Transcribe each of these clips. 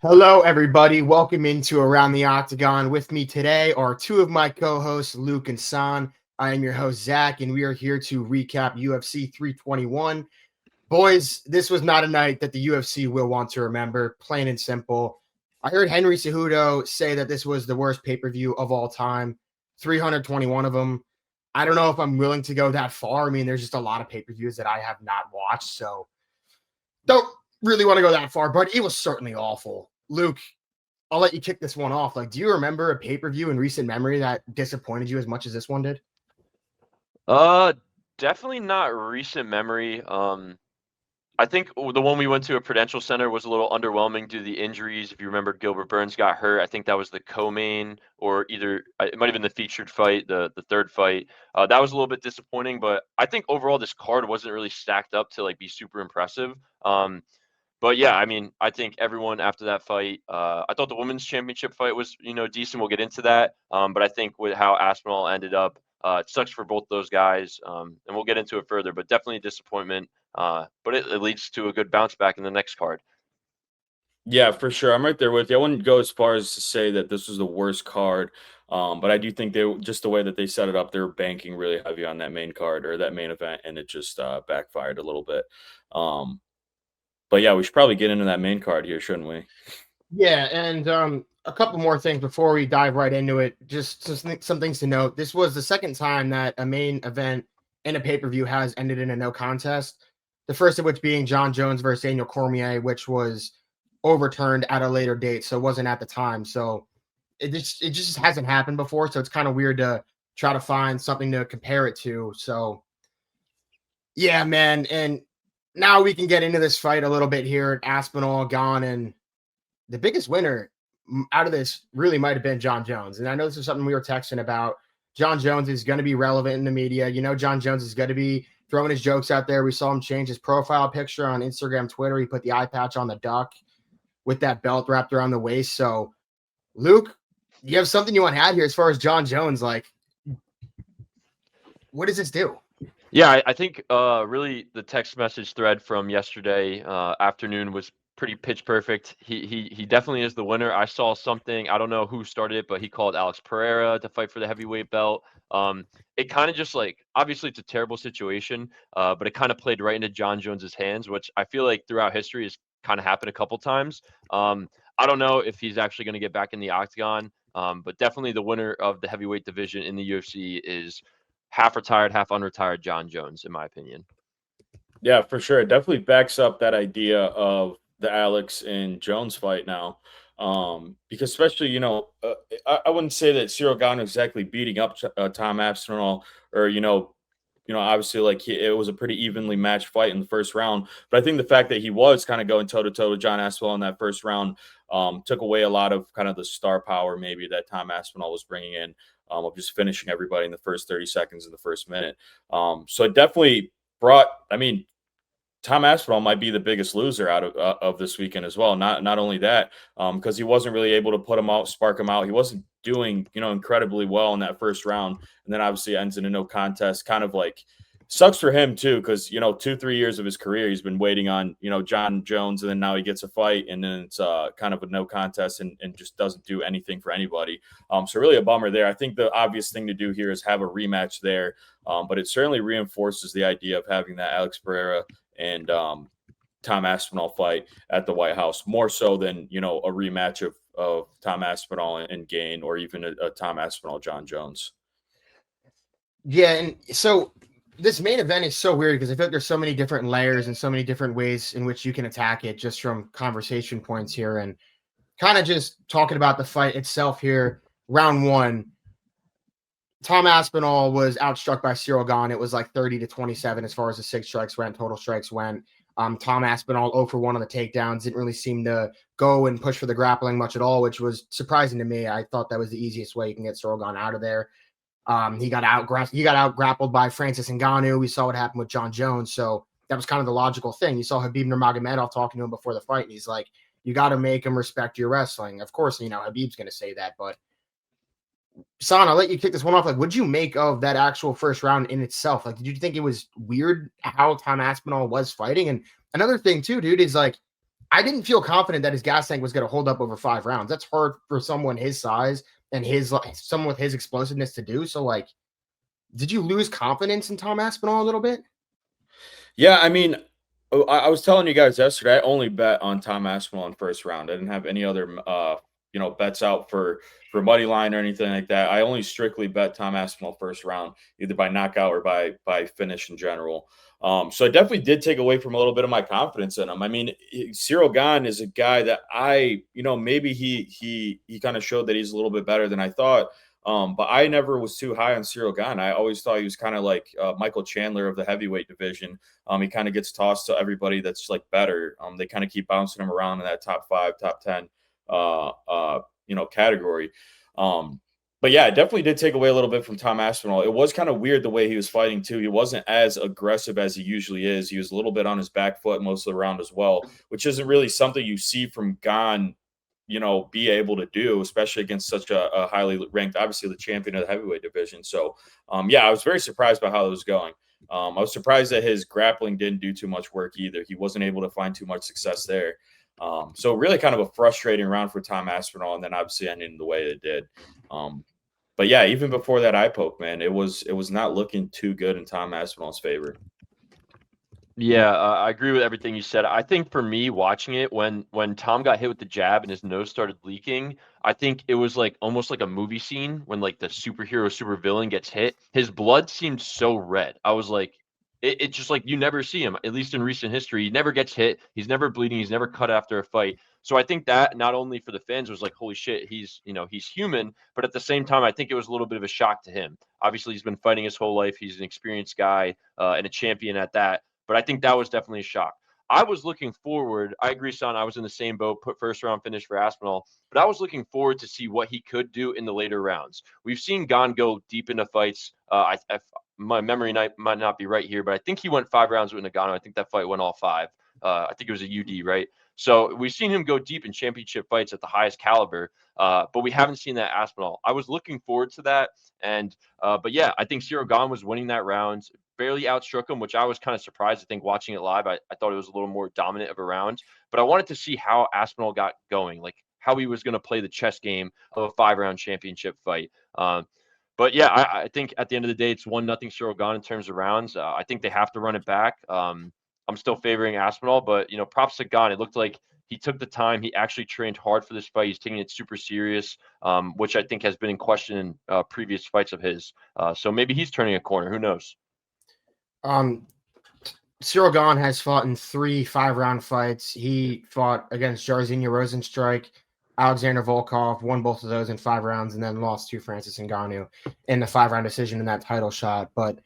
Hello, everybody. Welcome into Around the Octagon. With me today are two of my co-hosts, Luke and San. I am your host, Zach, and we are here to recap UFC 321. Boys, this was not a night that the UFC will want to remember, plain and simple. I heard Henry Cejudo say that this was the worst pay-per-view of all time, 321 of them. I don't know if I'm willing to go that far. I mean, there's just a lot of pay-per-views that I have not watched, so don't really want to go that far, but it was certainly awful. Luke, I'll let you kick this one off. Like, do you remember a pay-per-view in recent memory that disappointed you as much as this one did? Definitely not recent memory. I think the one we went to at Prudential Center was a little underwhelming due to the injuries. If you remember, Gilbert Burns got hurt. I think that was the co-main, or either it might have been the featured fight, the third fight. That was a little bit disappointing, but I think overall this card wasn't really stacked up to like be super impressive. But yeah, I mean, I think everyone after that fight, I thought the women's championship fight was, decent. We'll get into that. But I think with how Aspinall ended up, it sucks for both those guys. And we'll get into it further, but definitely a disappointment. But it leads to a good bounce back in the next card. Yeah, for sure. I'm right there with you. I wouldn't go as far as to say that this was the worst card, but I do think just the way that they set it up, they were banking really heavy on that main card or that main event, and it just backfired a little bit. But yeah, we should probably get into that main card here, shouldn't we? Yeah, and a couple more things before we dive right into it. Just some things to note. This was the second time that a main event in a pay-per-view has ended in a no contest. The first of which being Jon Jones versus Daniel Cormier, which was overturned at a later date, so it wasn't at the time. So it just hasn't happened before. So it's kind of weird to try to find something to compare it to. So yeah, man. And now we can get into this fight a little bit here. Aspinall, Gane, and the biggest winner out of this really might have been Jon Jones. And I know this is something we were texting about. Jon Jones is going to be relevant in the media. Jon Jones is going to be throwing his jokes out there. We saw him change his profile picture on Instagram, Twitter. He put the eye patch on the duck with that belt wrapped around the waist. So, Luke, you have something you want to add here as far as Jon Jones? Like, what does this do? Yeah, I think really the text message thread from yesterday afternoon was pretty pitch perfect. He definitely is the winner. I saw something, I don't know who started it, but he called Alex Pereira to fight for the heavyweight belt. It kind of just like, obviously it's a terrible situation, but it kind of played right into Jon Jones's hands, which I feel like throughout history has kind of happened a couple times. I don't know if he's actually going to get back in the octagon, but definitely the winner of the heavyweight division in the UFC is half retired, half unretired Jon Jones, in my opinion. Yeah, for sure. It definitely backs up that idea of the Alex and Jones fight now. Because especially, I wouldn't say that Ciryl Gane exactly beating up Tom Aspinall or, obviously like it was a pretty evenly matched fight in the first round. But I think the fact that he was kind of going toe to toe with John Aspinall in that first round took away a lot of kind of the star power maybe that Tom Aspinall was bringing in of just finishing everybody in the first 30 seconds of the first minute. So it definitely brought, Tom Aspinall might be the biggest loser out of this weekend as well. Not only that, because he wasn't really able to put him out, spark him out. He wasn't doing, incredibly well in that first round, and then obviously ends in a no contest. Kind of like sucks for him too, because 2-3 years of his career he's been waiting on Jon Jones, and then now he gets a fight, and then it's kind of a no contest, and just doesn't do anything for anybody. So really a bummer there. I think the obvious thing to do here is have a rematch there, but it certainly reinforces the idea of having that Alex Pereira and Tom Aspinall fight at the White House, more so than a rematch of Tom Aspinall and Gane, or even a Tom Aspinall Jon Jones. Yeah, and so this main event is so weird because I feel like there's so many different layers and so many different ways in which you can attack it just from conversation points here, and kind of just talking about the fight itself here. Round one, Tom Aspinall was outstruck by Ciryl Gane. It was like 30-27 as far as the 6 strikes went, total strikes went. Tom Aspinall 0 for 1 on the takedowns, didn't really seem to go and push for the grappling much at all, which was surprising to me. I thought that was the easiest way you can get Ciryl Gane out of there. He got out grappled by Francis Ngannou. We saw what happened with Jon Jones, so that was kind of the logical thing. You saw Khabib Nurmagomedov talking to him before the fight, and he's like, "You got to make him respect your wrestling." Of course, Khabib's going to say that, but San, I'll let you kick this one off. Like, what'd you make of that actual first round in itself? Like, did you think it was weird how Tom Aspinall was fighting? And another thing too, dude, is like I didn't feel confident that his gas tank was going to hold up over 5 rounds. That's hard for someone his size and someone with his explosiveness to do. So, like, did you lose confidence in Tom Aspinall a little bit? Yeah, I mean, I was telling you guys yesterday, I only bet on Tom Aspinall in first round. I didn't have any other, bets out for money line or anything like that. I only strictly bet Tom Aspinall first round, either by knockout or by finish in general. So I definitely did take away from a little bit of my confidence in him. I mean, Ciryl Gane is a guy that maybe he kind of showed that he's a little bit better than I thought. But I never was too high on Ciryl Gane. I always thought he was kind of like Michael Chandler of the heavyweight division. He kind of gets tossed to everybody that's like better. They kind of keep bouncing him around in that top 5, top 10, category. But yeah, it definitely did take away a little bit from Tom Aspinall. It was kind of weird the way he was fighting too. He wasn't as aggressive as he usually is. He was a little bit on his back foot most of the round as well, which isn't really something you see from Gane, be able to do, especially against such a highly ranked, obviously the champion of the heavyweight division. So, I was very surprised by how it was going. I was surprised that his grappling didn't do too much work either. He wasn't able to find too much success there. So really kind of a frustrating round for Tom Aspinall, and then obviously ending the way it did. But yeah, even before that eye poke, man, it was not looking too good in Tom Aspinall's favor. Yeah, I agree with everything you said. I think for me, watching it, when Tom got hit with the jab and his nose started leaking, I think it was like almost like a movie scene when like the superhero supervillain gets hit. His blood seemed so red. I was like, it's just like you never see him, at least in recent history. He never gets hit. He's never bleeding. He's never cut after a fight. So I think that not only for the fans was like, holy shit, he's human, but at the same time, I think it was a little bit of a shock to him. Obviously, he's been fighting his whole life. He's an experienced guy and a champion at that. But I think that was definitely a shock. I was looking forward. I agree, Son. I was in the same boat, put first round finish for Aspinall, but I was looking forward to see what he could do in the later rounds. We've seen Gane go deep into fights. My memory might not be right here, but I think he went 5 rounds with Nagano. I think that fight went all 5. I think it was a UD, right? So we've seen him go deep in championship fights at the highest caliber, but we haven't seen that Aspinall. I was looking forward to that, but yeah, I think Ciryl Gane was winning that round. Barely outstruck him, which I was kind of surprised. I think watching it live, I thought it was a little more dominant of a round. But I wanted to see how Aspinall got going, like how he was going to play the chess game of a 5-round championship fight. But yeah, I think at the end of the day, it's 1-0 Ciryl Gane in terms of rounds. I think they have to run it back. I'm still favoring Aspinall, but props to Gane. It looked like he took the time. He actually trained hard for this fight. He's taking it super serious, which I think has been in question in previous fights of his. So maybe he's turning a corner. Who knows? Ciryl Gane has fought in 3 5-round fights. He fought against Jairzinho Rozenstruik, Alexander Volkov, won both of those in 5 rounds, and then lost to Francis Ngannou in the 5-round decision in that title shot. But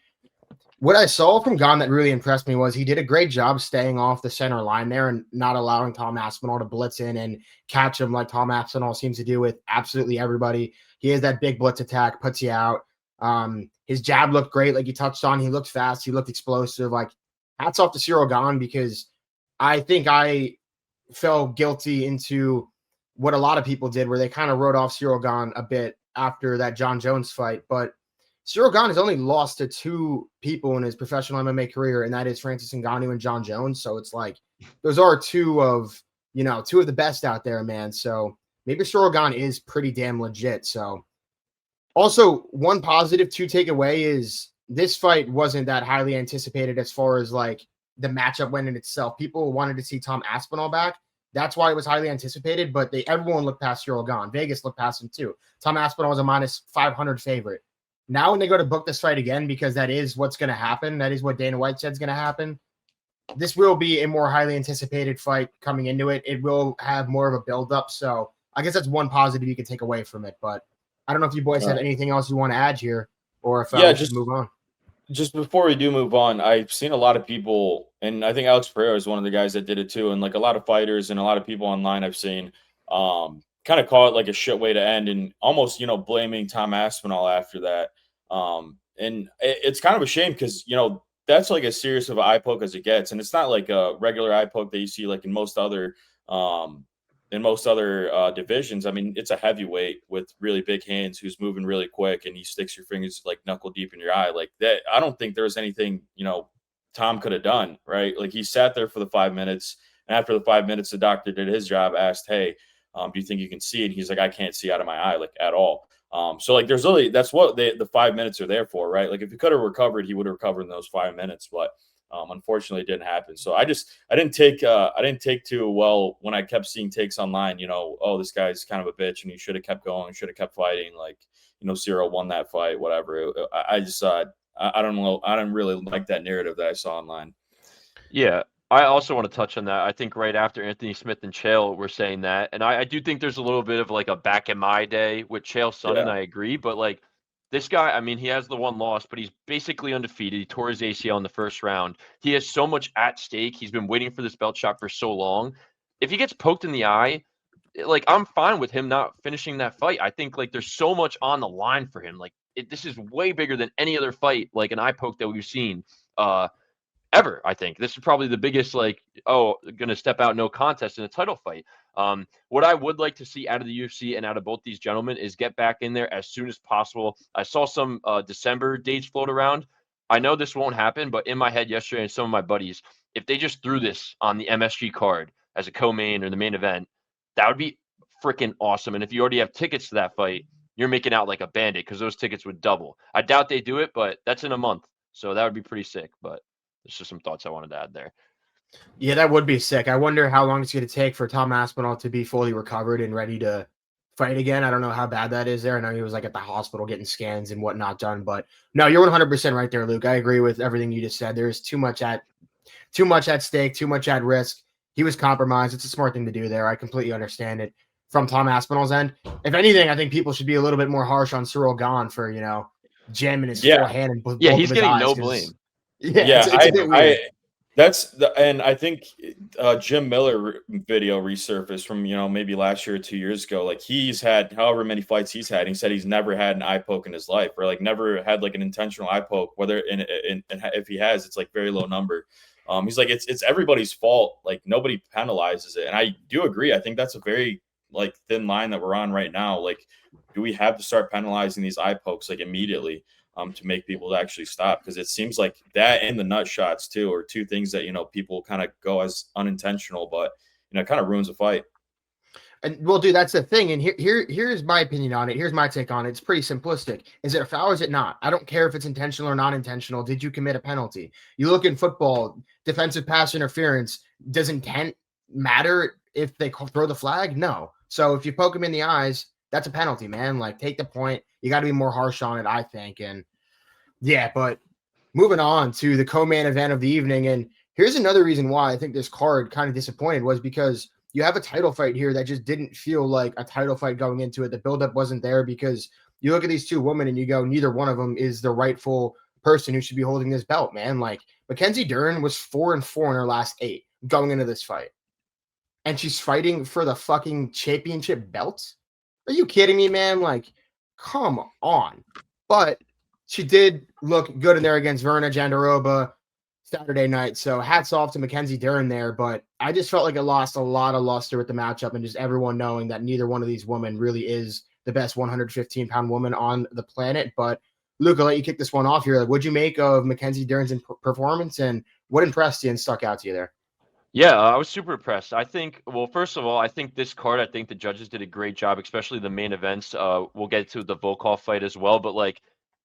what I saw from Gane that really impressed me was he did a great job staying off the center line there and not allowing Tom Aspinall to blitz in and catch him like Tom Aspinall seems to do with absolutely everybody. He has that big blitz attack, puts you out. His jab looked great, like you touched on. He looked fast. He looked explosive. Like, hats off to Ciryl Gane, because I think I fell guilty into what a lot of people did, where they kind of wrote off Ciryl Gane a bit after that Jon Jones fight. But Ciryl Gane has only lost to 2 people in his professional MMA career, and that is Francis Ngannou and Jon Jones. So it's like those are 2 of the best out there, man. So maybe Ciryl Gane is pretty damn legit. So also, one positive to take away is this fight wasn't that highly anticipated as far as like the matchup went in itself. People wanted to see Tom Aspinall back. That's why it was highly anticipated, but everyone looked past Ciryl Gane. Vegas looked past him too. Tom Aspinall was a minus 500 favorite. Now when they go to book this fight again, because that is what's going to happen, that is what Dana White said is going to happen, this will be a more highly anticipated fight coming into it. It will have more of a build-up, so I guess that's one positive you can take away from it, but I don't know if you boys have anything else you want to add here, or if I just move on. Just before we do move on, I've seen a lot of people, and I think Alex Pereira is one of the guys that did it too, and like a lot of fighters and a lot of people online I've seen kind of call it like a shit way to end, and almost blaming Tom Aspinall after that. And it's kind of a shame because that's like as serious of an eye poke as it gets, and it's not like a regular eye poke that you see like in most other divisions. I mean, it's a heavyweight with really big hands who's moving really quick, and he sticks your fingers like knuckle deep in your eye like that. I don't think there was anything Tom could have done, right? Like, he sat there for the 5 minutes, And after the 5 minutes, the doctor did his job, asked, hey, do you think you can see? And he's like, I can't see out of my eye, like, at all. So like there's really, that's what the 5 minutes are there for, right? Like if he could have recovered, he would have recovered in those 5 minutes, but unfortunately it didn't happen. So I didn't take too well when I kept seeing takes online, oh, this guy's kind of a bitch and he should have kept going, should have kept fighting. Like, Ciryl won that fight, whatever. I just, I don't know. I don't really like that narrative that I saw online. Yeah. I also want to touch on that. I think right after Anthony Smith and Chael were saying that, and I do think there's a little bit of like a back in my day with Chael Sonnen, I agree, but like this guy, I mean, he has the one loss, but he's basically undefeated. He tore his ACL in the first round. He has so much at stake. He's been waiting for this belt shot for so long. If he gets poked in the eye, like I'm fine with him not finishing that fight. I think like there's so much on the line for him. Like this is way bigger than any other fight, like an eye poke that we've seen. Ever, I think. This is probably the biggest, like, gonna step out no contest in a title fight. What I would like to see out of the UFC and out of both these gentlemen is get back in there as soon as possible. I saw some December dates float around. I know this won't happen, but in my head yesterday and some of my buddies, if they just threw this on the MSG card as a co-main or the main event, that would be freaking awesome. And if you already have tickets to that fight, you're making out like a bandit because those tickets would double. I doubt they do it, but that's in a month. So that would be pretty sick. But there's just some thoughts I wanted to add there. Yeah, that would be sick. I wonder how long it's going to take for Tom Aspinall to be fully recovered and ready to fight again. I don't know how bad that is there. I know he was like at the hospital getting scans and whatnot done, but no, you're 100% right there, Luke. I agree with everything you just said. There's too much at stake, too much at risk. He was compromised. It's a smart thing to do there. I completely understand it from Tom Aspinall's end. If anything, I think people should be a little bit more harsh on Ciryl Gane for, jamming his full hand and both he's of his getting eyes, no blame. Yeah, it's a bit weird. And I think Jim Miller video resurfaced from maybe last year or 2 years ago. Like he's had however many fights he's had. He said he's never had an eye poke in his life, or like never had like an intentional eye poke. Whether if he has, it's like very low number. He's like it's everybody's fault. Like nobody penalizes it, and I do agree. I think that's a very like thin line that we're on right now. Like, do we have to start penalizing these eye pokes like immediately? To make people actually stop, because it seems like that and the nut shots too are two things that people kind of go as unintentional, but it kind of ruins a fight. And well, dude, that's the thing. And here's my opinion on it. Here's my take on it. It's pretty simplistic. Is it a foul or is it not? I don't care if it's intentional or not intentional. Did you commit a penalty? You look in football, defensive pass interference. Does intent matter if they throw the flag? No. So if you poke him in the eyes, that's a penalty, man. Like, take the point. You got to be more harsh on it, I think. And yeah, but moving on to the co-main event of the evening. And here's another reason why I think this card kind of disappointed was because you have a title fight here that just didn't feel like a title fight going into it. The buildup wasn't there because you look at these two women and you go, neither one of them is the rightful person who should be holding this belt, man. Like Mackenzie Dern was 4-4 in her last 8 going into this fight. And she's fighting for the fucking championship belt? Are you kidding me, man? Like, come on. But she did look good in there against Virna Jandiroba Saturday night. So hats off to Mackenzie Dern there. But I just felt like it lost a lot of luster with the matchup and just everyone knowing that neither one of these women really is the best 115-pound woman on the planet. But Luke, I'll let you kick this one off here. Like, what'd you make of Mackenzie Dern's performance and what impressed you and stuck out to you there? Yeah, I was super impressed. I think, well, first of all, I think this card, I think the judges did a great job, especially the main events. We'll get to the Volkov fight as well, but like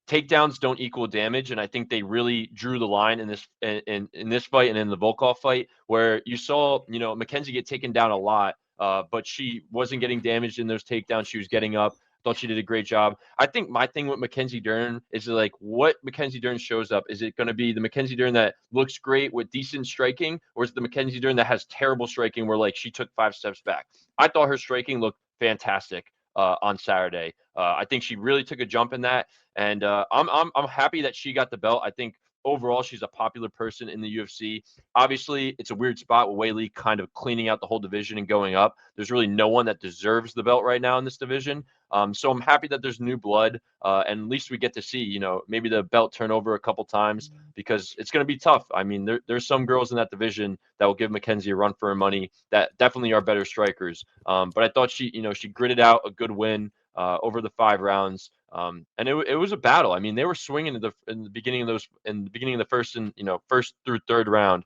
takedowns don't equal damage, and I think they really drew the line in this in this fight and in the Volkov fight, where you saw Mackenzie get taken down a lot, but she wasn't getting damaged in those takedowns. She was getting up. Thought she did a great job. I think my thing with Mackenzie Dern is like what Mackenzie Dern shows up. Is it going to be the Mackenzie Dern that looks great with decent striking, or is it the Mackenzie Dern that has terrible striking where like she took 5 steps back? I thought her striking looked fantastic on Saturday. I think she really took a jump in that, and I'm happy that she got the belt. I think overall she's a popular person in the UFC. Obviously, it's a weird spot with Weili kind of cleaning out the whole division and going up. There's really no one that deserves the belt right now in this division. So I'm happy that there's new blood, and at least we get to see, maybe the belt turn over a couple times because it's going to be tough. I mean, there's some girls in that division that will give Mackenzie a run for her money that definitely are better strikers. But I thought she gritted out a good win over the 5 rounds. And it was a battle. I mean, they were swinging in the beginning of the first and first through third round.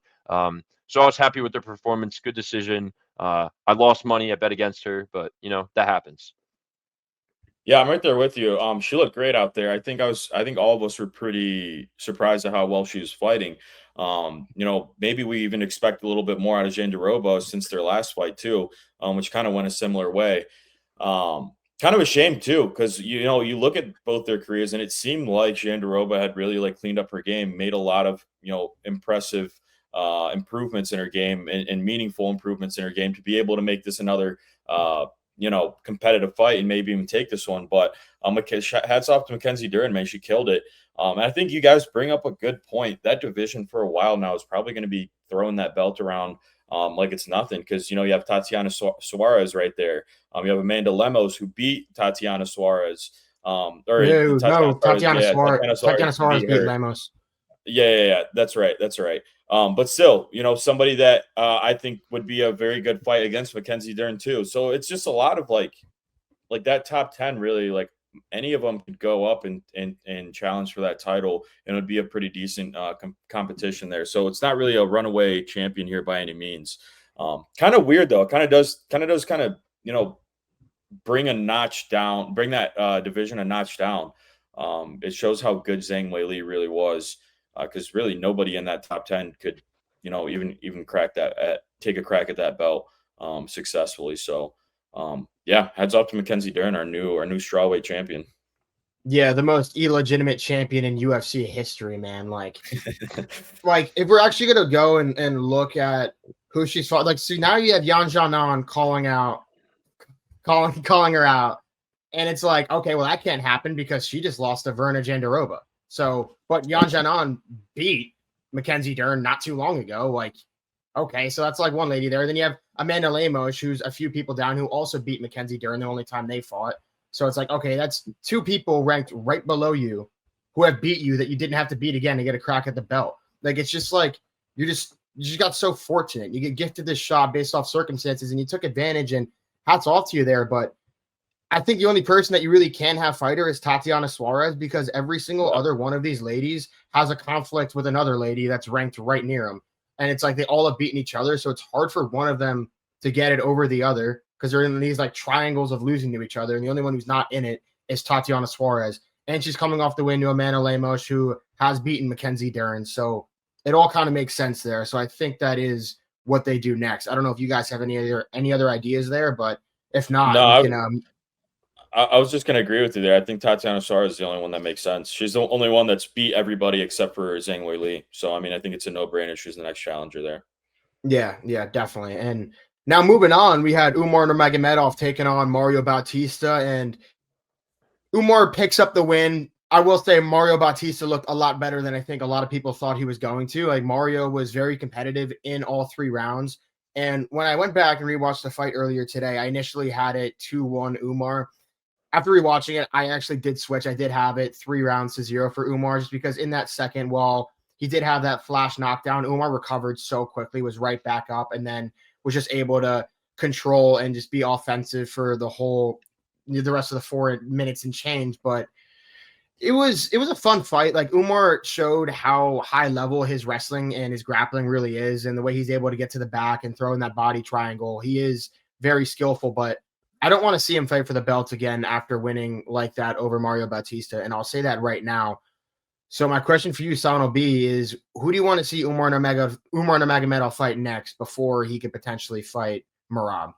So I was happy with the performance. Good decision. I lost money. I bet against her, but that happens. Yeah, I'm right there with you. She looked great out there. I think all of us were pretty surprised at how well she was fighting. Maybe we even expect a little bit more out of Jandiroba since their last fight too, which kind of went a similar way. Kind of a shame too, because you look at both their careers and it seemed like Jandiroba had really like cleaned up her game, made a lot of impressive improvements in her game and meaningful improvements in her game to be able to make this another competitive fight and maybe even take this one. But hats off to Mackenzie Dern, man. She killed it. And I think you guys bring up a good point. That division for a while now is probably going to be throwing that belt around like it's nothing, because you have Tatiana Suarez right there. You have Amanda Lemos, who beat Tatiana Suarez. Tatiana Suarez beat Lemos. Yeah, that's right. But still, somebody that I think would be a very good fight against Mackenzie Dern too. So it's just a lot of like that top 10 really, like any of them could go up and challenge for that title, and it would be a pretty decent competition there. So it's not really a runaway champion here by any means. Kind of weird though. Kind of does bring that division a notch down. It shows how good Zhang Weili really was. Because really nobody in that top 10 could, even take a crack at that belt successfully. So, heads off to Mackenzie Dern, our new strawweight champion. Yeah, the most illegitimate champion in UFC history, man. Like if we're actually gonna go and look at who she's fought, like, so now you have Yan Xiaonan calling her out, and it's like, okay, well, that can't happen because she just lost to Virna Jandiroba. So, but Yan Xiaonan beat Mackenzie Dern not too long ago. Like, okay, so that's like one lady there. Then you have Amanda Lemos, who's a few people down, who also beat Mackenzie Dern the only time they fought. So it's like, okay, that's two people ranked right below you who have beat you that you didn't have to beat again to get a crack at the belt. Like, it's just like you just got so fortunate. You get gifted this shot based off circumstances, and you took advantage, and hats off to you there. But I think the only person that you really can have fight her is Tatiana Suarez, because every single other one of these ladies has a conflict with another lady that's ranked right near them. And it's like they all have beaten each other. So it's hard for one of them to get it over the other because they're in these like triangles of losing to each other. And the only one who's not in it is Tatiana Suarez. And she's coming off the win to Amanda Lemos, who has beaten Mackenzie Dern. So it all kind of makes sense there. So I think that is what they do next. I don't know if you guys have any other ideas there, but if not, we can I was just going to agree with you there. I think Tatiana Suarez is the only one that makes sense. She's the only one that's beat everybody except for Zhang Weili. So, I mean, I think it's a no-brainer. She's the next challenger there. Yeah, definitely. And now moving on, we had Umar Nurmagomedov taking on Mario Bautista, and Umar picks up the win. I will say Mario Bautista looked a lot better than I think a lot of people thought he was going to. Like, Mario was very competitive in all three rounds. And when I went back and rewatched the fight earlier today, I initially had it 2-1 Umar. After rewatching it, I actually did switch. I did have it 3-0 for Umar, just because in that second, while he did have that flash knockdown, Umar recovered so quickly, was right back up, and then was just able to control and just be offensive for the rest of the 4 minutes and change. But it was a fun fight. Like, Umar showed how high level his wrestling and his grappling really is, and the way he's able to get to the back and throw in that body triangle. He is very skillful, but I don't want to see him fight for the belt again after winning like that over Mario Bautista, and I'll say that right now. So my question for you, San, will be is, who do you want to see Umar Nurmagomedov fight next before he could potentially fight Merab?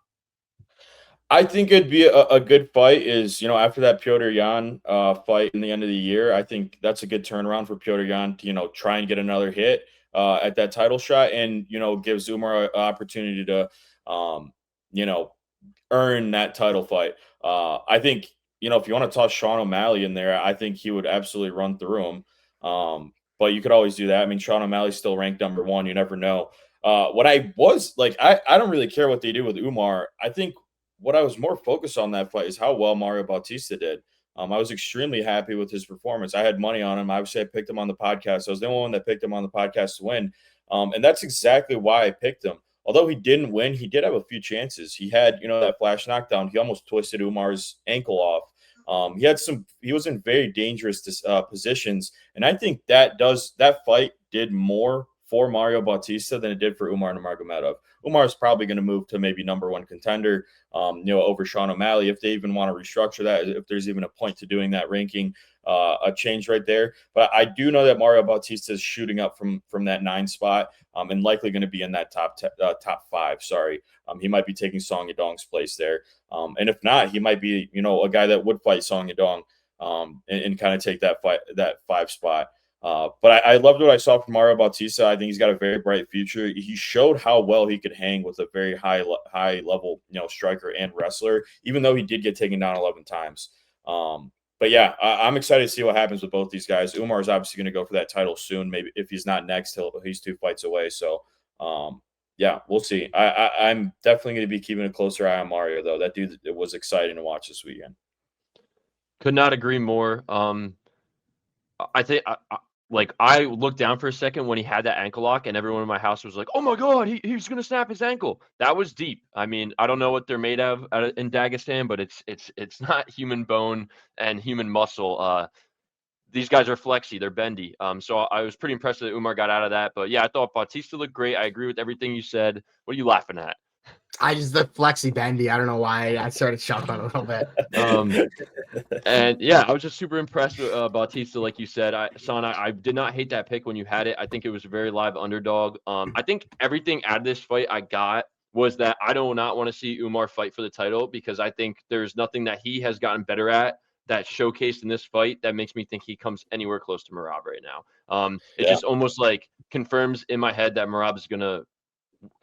I think it'd be a good fight is, after that Petr Yan fight in the end of the year, I think that's a good turnaround for Petr Yan to, try and get another hit at that title shot, and, gives Umar an opportunity to, earn that title fight. I think, if you want to toss Sean O'Malley in there, I think he would absolutely run through him. But you could always do that. I mean, Sean O'Malley's still ranked number 1. You never know. What I was like, I don't really care what they do with Umar. I think what I was more focused on that fight is how well Mario Bautista did. I was extremely happy with his performance. I had money on him. Obviously, I picked him on the podcast. I was the only one that picked him on the podcast to win. And that's exactly why I picked him. Although he didn't win, he did have a few chances. He had, that flash knockdown. He almost twisted Umar's ankle off. He was in very dangerous positions. And I think that fight did more for Mario Bautista than it did for Umar Nurmagomedov. Umar is probably going to move to maybe #1 contender, over Sean O'Malley, if they even want to restructure that, if there's even a point to doing that ranking, a change right there. But I do know that Mario Bautista is shooting up from that 9 spot, and likely going to be in that top 5. Sorry, he might be taking Song Yadong's place there, and if not, he might be a guy that would fight Song Yadong, and kind of take that 5 spot. But I loved what I saw from Mario Bautista. I think he's got a very bright future. He showed how well he could hang with a very high level, striker and wrestler, even though he did get taken down 11 times. But yeah, I'm excited to see what happens with both these guys. Umar is obviously going to go for that title soon. Maybe if he's not next, he's 2 fights away. So, yeah, we'll see. I'm definitely going to be keeping a closer eye on Mario, though. That dude, it was exciting to watch this weekend. Could not agree more. I think I looked down for a second when he had that ankle lock, and everyone in my house was like, "Oh my God, he's gonna snap his ankle." That was deep. I mean, I don't know what they're made of in Dagestan, but it's not human bone and human muscle. These guys are flexy, they're bendy. So I was pretty impressed that Umar got out of that. But yeah, I thought Bautista looked great. I agree with everything you said. What are you laughing at? The flexy bendy. I don't know why I started chuckling a little bit. And yeah, I was just super impressed with Bautista, like you said. I did not hate that pick when you had it. I think it was a very live underdog. I think everything out of this fight I got was that I do not want to see Umar fight for the title, because I think there's nothing that he has gotten better at that showcased in this fight that makes me think he comes anywhere close to Merab right now. It just almost like confirms in my head that Merab is gonna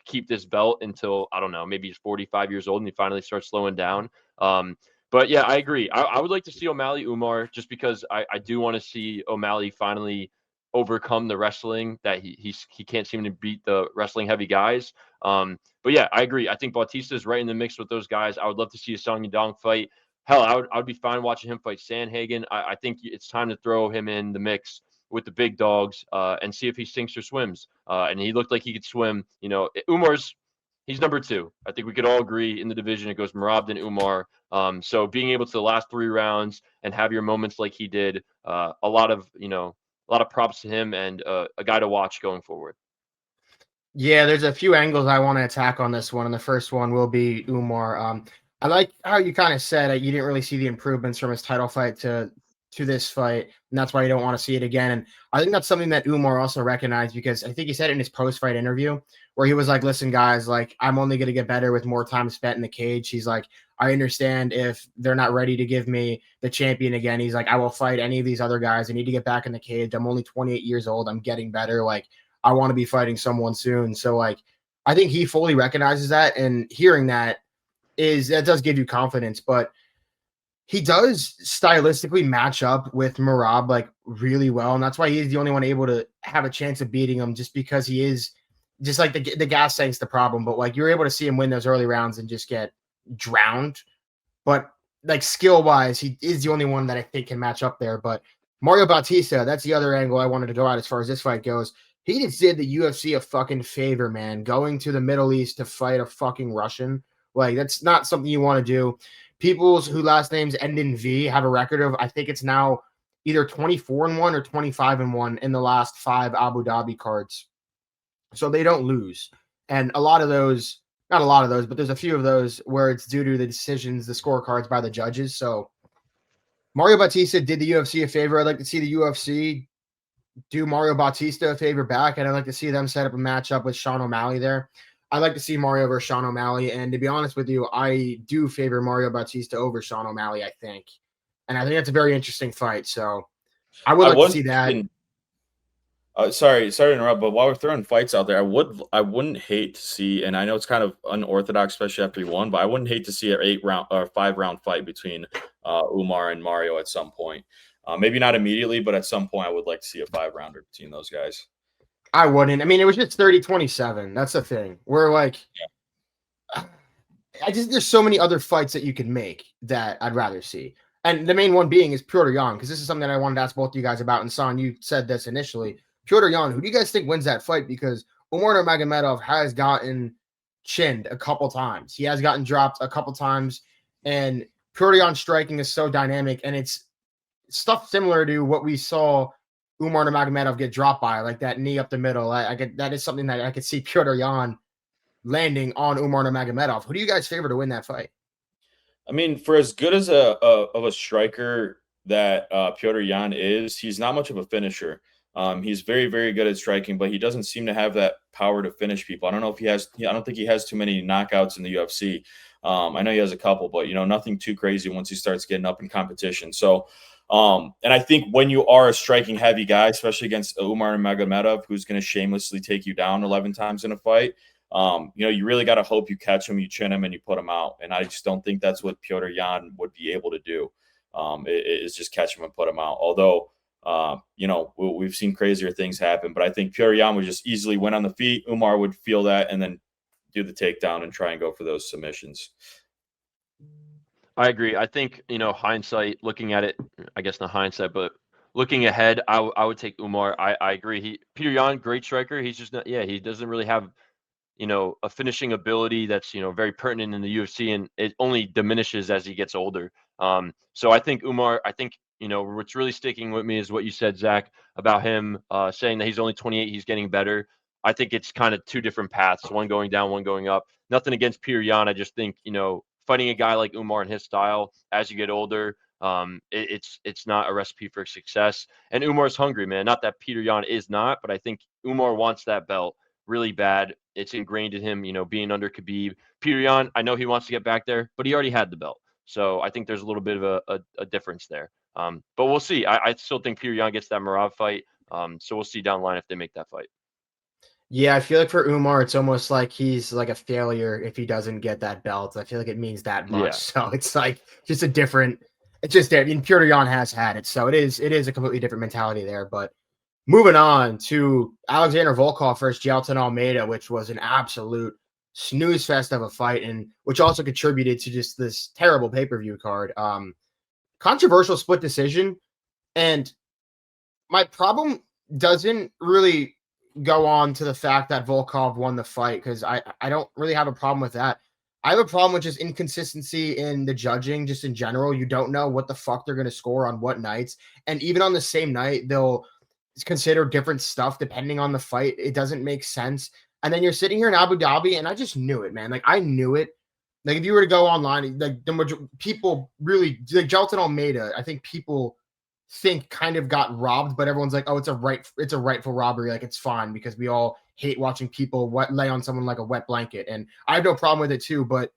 keep this belt until, I don't know, maybe he's 45 years old and he finally starts slowing down. But yeah, I agree. I would like to see O'Malley Umar, just because I do want to see O'Malley finally overcome the wrestling that he can't seem to beat the wrestling heavy guys. But yeah, I agree. I think Bautista is right in the mix with those guys. I would love to see a Song Yadong fight. Hell, I would be fine watching him fight Sandhagen. I think it's time to throw him in the mix with the big dogs, and see if he sinks or swims. And he looked like he could swim. He's #2. I think we could all agree in the division. It goes Merab and Umar. So being able to the last 3 rounds and have your moments like he did, a lot of props to him, and a guy to watch going forward. Yeah, there's a few angles I want to attack on this one, and the first one will be Umar. I like how you kind of said you didn't really see the improvements from his title fight to this fight, and that's why you don't want to see it again. And I think that's something that Umar also recognized, because I think he said it in his post-fight interview where he was like, "Listen, guys, like, I'm only going to get better with more time spent in the cage." He's like, "I understand if they're not ready to give me the champion again." He's like, "I will fight any of these other guys. I need to get back in the cage. I'm only 28 years old. I'm getting better. Like, I want to be fighting someone soon." So, like, I think he fully recognizes that, and hearing that does give you confidence. But he does stylistically match up with Merab like really well, and that's why he is the only one able to have a chance of beating him, just because he is just like the gas tank's the problem. But like, you're able to see him win those early rounds and just get drowned. But like, skill wise, he is the only one that I think can match up there. But Mario Bautista, that's the other angle I wanted to go at as far as this fight goes. He just did the UFC a fucking favor, man, going to the Middle East to fight a fucking Russian. Like, that's not something you want to do. People whose last names end in V have a record of, I think it's now either 24-1 or 25-1 in the last 5 Abu Dhabi cards. So they don't lose. And a lot of those, not a lot of those, but there's a few of those where it's due to the decisions, the scorecards by the judges. So Mario Bautista did the UFC a favor. I'd like to see the UFC do Mario Bautista a favor back, and I'd like to see them set up a matchup with Sean O'Malley there. I'd like to see Mario versus Sean O'Malley, and to be honest with you, I do favor Mario Bautista over Sean O'Malley, I think. And I think that's a very interesting fight, so I would like to see that. Sorry to interrupt, but while we're throwing fights out there, I wouldn't hate to see, and I know it's kind of unorthodox, especially after he won, but I wouldn't hate to see an 8-round or 5-round fight between Umar and Mario at some point. Maybe not immediately, but at some point I would like to see a 5-rounder between those guys. I wouldn't. I mean, it was just 30-27. That's the thing. We're like, there's so many other fights that you could make that I'd rather see. And the main one being is Petr Yan, because this is something that I wanted to ask both of you guys about. And Son, you said this initially. Petr Yan, who do you guys think wins that fight? Because Umar Nurmagomedov has gotten chinned a couple times. He has gotten dropped a couple times. And Petr Yan's striking is so dynamic. And it's stuff similar to what we saw Umar Nurmagomedov get dropped by, like that knee up the middle. That is something that I could see Petr Yan landing on Umar Nurmagomedov. Who do you guys favor to win that fight? I mean, for as good as a striker that Petr Yan is, he's not much of a finisher. He's very, very good at striking, but he doesn't seem to have that power to finish people. I don't know if he has. I don't think he has too many knockouts in the UFC. I know he has a couple, but nothing too crazy once he starts getting up in competition. So, and I think when you are a striking heavy guy, especially against Umar Nurmagomedov, who's going to shamelessly take you down 11 times in a fight, you really got to hope you catch him, you chin him, and you put him out. And I just don't think that's what Petr Yan would be able to do. Is just catch him and put him out. Although, we've seen crazier things happen, but I think Petr Yan would just easily win on the feet. Umar would feel that and then do the takedown and try and go for those submissions. I agree. I think, hindsight, looking at it, I guess not hindsight, but looking ahead, I would take Umar. I agree. Petr Yan, great striker. He's just not, he doesn't really have, a finishing ability that's, very pertinent in the UFC, and it only diminishes as he gets older. So I think Umar, what's really sticking with me is what you said, Zach, about him saying that he's only 28, he's getting better. I think it's kind of two different paths, one going down, one going up. Nothing against Petr Yan. I just think, fighting a guy like Umar in his style as you get older, it's not a recipe for success. And Umar's hungry, man. Not that Petr Yan is not, but I think Umar wants that belt really bad. It's ingrained in him, being under Khabib. Petr Yan, I know he wants to get back there, but he already had the belt. So I think there's a little bit of a difference there. But we'll see. I still think Petr Yan gets that Merab fight. So we'll see down the line if they make that fight. Yeah, I feel like for Umar, it's almost like he's like a failure if he doesn't get that belt. I feel like it means that much. Yeah. So it's like just a different. It's just there. I mean, Petr Yan has had it, so it is a completely different mentality there. But moving on to Alexander Volkov versus Jailton Almeida, which was an absolute snooze fest of a fight, and which also contributed to just this terrible pay-per-view card. Controversial split decision, and my problem doesn't really go on to the fact that Volkov won the fight, because I don't really have a problem with that. I have a problem with just inconsistency in the judging, just in general. You don't know what the fuck they're going to score on what nights, and even on the same night, they'll consider different stuff depending on the fight. It doesn't make sense. And then you're sitting here in Abu Dhabi, and I just knew it, man. Like, I knew it. Like, if you were to go online, like, people really, like, Jailton Almeida, I think people think kind of got robbed, but everyone's like, oh, it's a rightful robbery. Like, it's fine, because we all hate watching people lay on someone like a wet blanket. And I have no problem with it too, but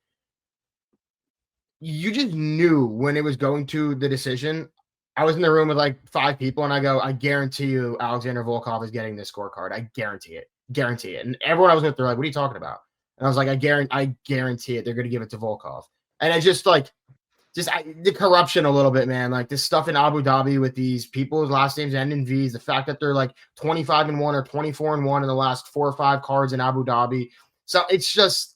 you just knew when it was going to the decision. I was in the room with like 5 people, and I go, I guarantee you Alexander Volkov is getting this scorecard. I guarantee it. And everyone I was with, they're like, what are you talking about? And I was like, I guarantee it. They're going to give it to Volkov. And I just the corruption a little bit, man. Like, this stuff in Abu Dhabi with these people's last names end in V's, the fact that they're like 25-1 or 24-1 in the last 4 or 5 cards in Abu Dhabi. So it's just,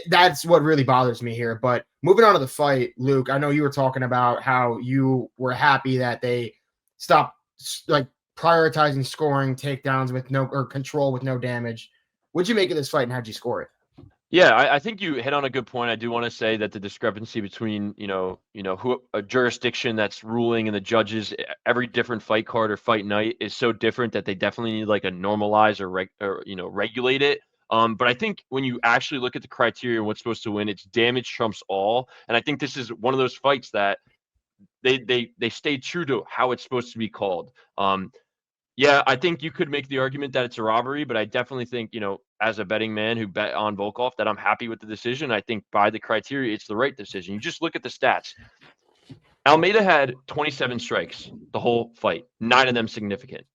that's what really bothers me here. But moving on to the fight, Luke, I know you were talking about how you were happy that they stopped like prioritizing scoring takedowns with control with no damage. What'd you make of this fight, and how'd you score it? Yeah, I think you hit on a good point. I do want to say that the discrepancy between, a jurisdiction that's ruling and the judges, every different fight card or fight night is so different that they definitely need like a normalize or regulate it. But I think when you actually look at the criteria and what's supposed to win, it's damage trumps all. And I think this is one of those fights that they stay true to how it's supposed to be called. Yeah, I think you could make the argument that it's a robbery, but I definitely think, as a betting man who bet on Volkov, that I'm happy with the decision. I think by the criteria, it's the right decision. You just look at the stats. Almeida had 27 strikes the whole fight, 9 of them significant.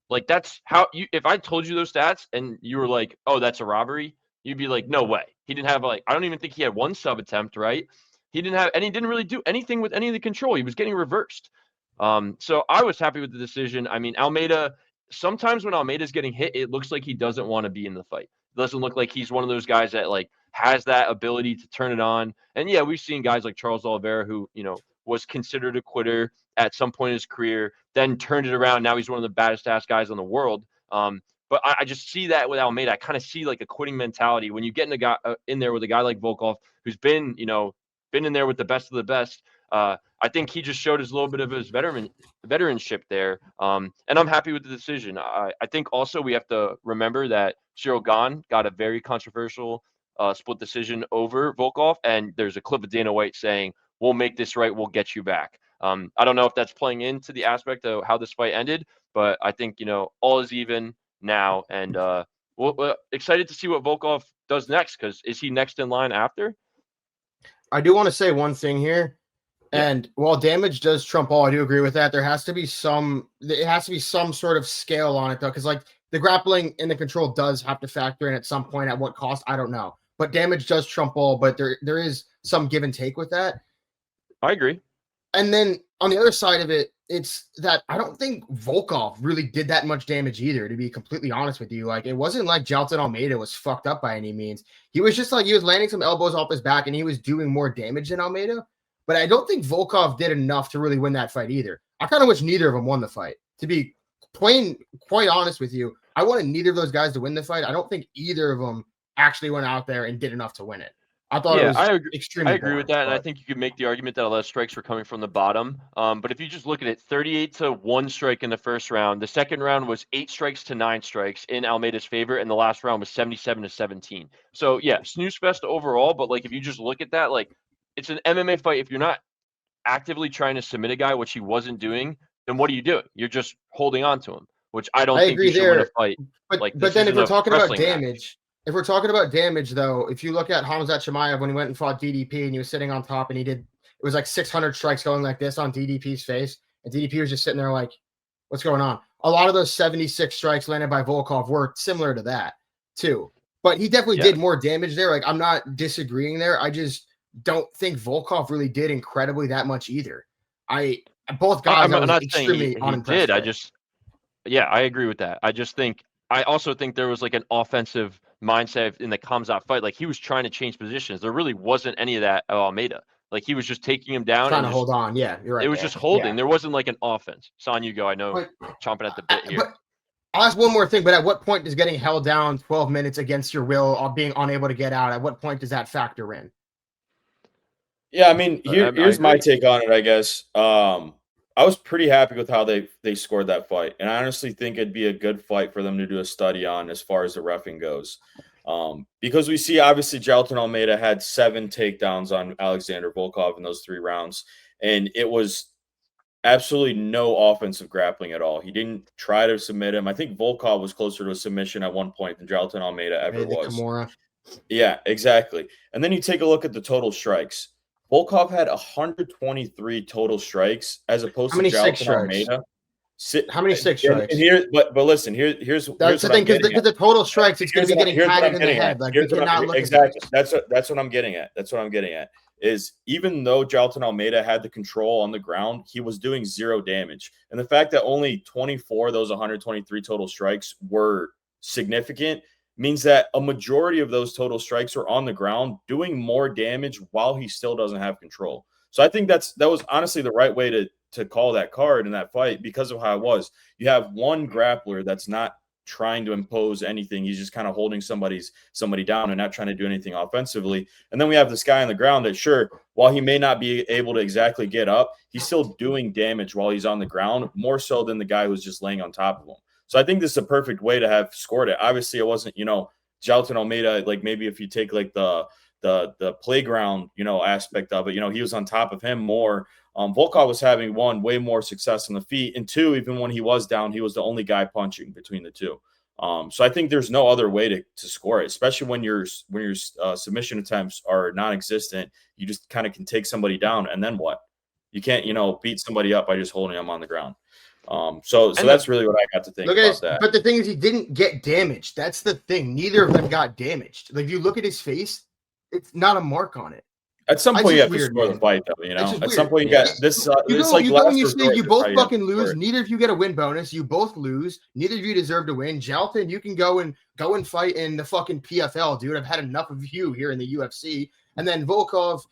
Like, that's how if I told you those stats and you were like, oh, that's a robbery, you'd be like, no way. He didn't have I don't even think he had 1 sub attempt, right? He didn't really do anything with any of the control. He was getting reversed. So I was happy with the decision. I mean, Almeida, sometimes when Almeida's getting hit, it looks like he doesn't want to be in the fight. It doesn't look like he's one of those guys that has that ability to turn it on. And yeah, we've seen guys like Charles Oliveira who, was considered a quitter at some point in his career, then turned it around. Now he's one of the baddest ass guys in the world. But I just see that with Almeida. I kind of see like a quitting mentality when you get in there with a guy like Volkov, who's been in there with the best of the best. I think he just showed his little bit of his veteranship there. And I'm happy with the decision. I think also we have to remember that Ciryl Gane got a very controversial split decision over Volkov, and there's a clip of Dana White saying, "We'll make this right. We'll get you back." I don't know if that's playing into the aspect of how this fight ended, but I think, all is even now, and we're excited to see what Volkov does next, because is he next in line after? I do want to say one thing here. Yeah. And while damage does trump all, I do agree with that. There has to be some sort of scale on it, though, because like the grappling and the control does have to factor in at some point. At what cost, I don't know. But damage does trump all, but there is some give and take with that. I agree. And then on the other side of it, it's that I don't think Volkov really did that much damage either, to be completely honest with you. Like, it wasn't like Jailton Almeida was fucked up by any means. He was just like, he was landing some elbows off his back and he was doing more damage than Almeida. But I don't think Volkov did enough to really win that fight either. I kind of wish neither of them won the fight. To be quite honest with you, I wanted neither of those guys to win the fight. I don't think either of them actually went out there and did enough to win it. I thought it was extremely I agree with that, boring, and I think you could make the argument that a lot of strikes were coming from the bottom. But if you just look at it, 38-1 strike in the first round. The second round was 8 strikes to 9 strikes in Almeida's favor, and the last round was 77-17. So yeah, snooze fest overall. But like, if you just look at that, like, it's an MMA fight. If you're not actively trying to submit a guy, which he wasn't doing, then what are you doing? You're just holding on to him, which I don't think you should win a fight. But then if we're talking about damage. If we're talking about damage, though, if you look at Khamzat Chimaev when he went and fought DDP and he was sitting on top and it was like 600 strikes going like this on DDP's face, and DDP was just sitting there like, what's going on? A lot of those 76 strikes landed by Volkov were similar to that, too. But he definitely did more damage there. Like, I'm not disagreeing there. I just don't think Volkov really did incredibly that much either. Both guys, I'm not saying extremely he did. I agree with that. I also think there was like an offensive mindset in the Khamzat fight. Like, he was trying to change positions. There really wasn't any of that at Almeida. Like, he was just taking him down. Trying to hold on. Yeah, you're right. It was just holding. Yeah. There wasn't like an offense. Son, you go. I know, chomping at the bit here. But I'll ask one more thing. But at what point does getting held down 12 minutes against your will or being unable to get out, at what point does that factor in? Yeah, I mean, here's my take on it, I guess. I was pretty happy with how they scored that fight. And I honestly think it'd be a good fight for them to do a study on as far as the reffing goes. Because we see, obviously, Jailton Almeida had 7 takedowns on Alexander Volkov in those 3 rounds. And it was absolutely no offensive grappling at all. He didn't try to submit him. I think Volkov was closer to a submission at one point than Jailton Almeida ever was. Kimura. Yeah, exactly. And then you take a look at the total strikes. Volkov had 123 total strikes as opposed to Jailton Almeida. How many 6 strikes? And here, but listen, here's the thing, because the total strikes, it's going to be getting patted in the head. Like, we cannot look exactly. That's what I'm getting at. That's what I'm getting at. Is even though Jailton Almeida had the control on the ground, he was doing 0 damage. And the fact that only 24 of those 123 total strikes were significant means that a majority of those total strikes are on the ground doing more damage while he still doesn't have control. So I think that was honestly the right way to call that card in that fight because of how it was. You have one grappler that's not trying to impose anything. He's just kind of holding somebody down and not trying to do anything offensively. And then we have this guy on the ground that, sure, while he may not be able to exactly get up, he's still doing damage while he's on the ground, more so than the guy who's just laying on top of him. So I think this is a perfect way to have scored it. Obviously, it wasn't, Jailton Almeida, like maybe if you take like the playground, aspect of it, he was on top of him more. Volkov was having, 1, way more success on the feet, and 2, even when he was down, he was the only guy punching between the 2. So I think there's no other way to score it, especially when your submission attempts are non-existent. You just kind of can take somebody down, and then what? You can't, beat somebody up by just holding them on the ground. So that's really what I got to think about that. But the thing is, he didn't get damaged. That's the thing. Neither of them got damaged. Like, if you look at his face, it's not a mark on it. At some point, you have to score the fight, though. At some point, you got this. You both fucking lose. Neither of you get a win bonus. You both lose. Neither of you deserve to win. Jailton, you can go and fight in the fucking PFL, dude. I've had enough of you here in the UFC. And then Volkov,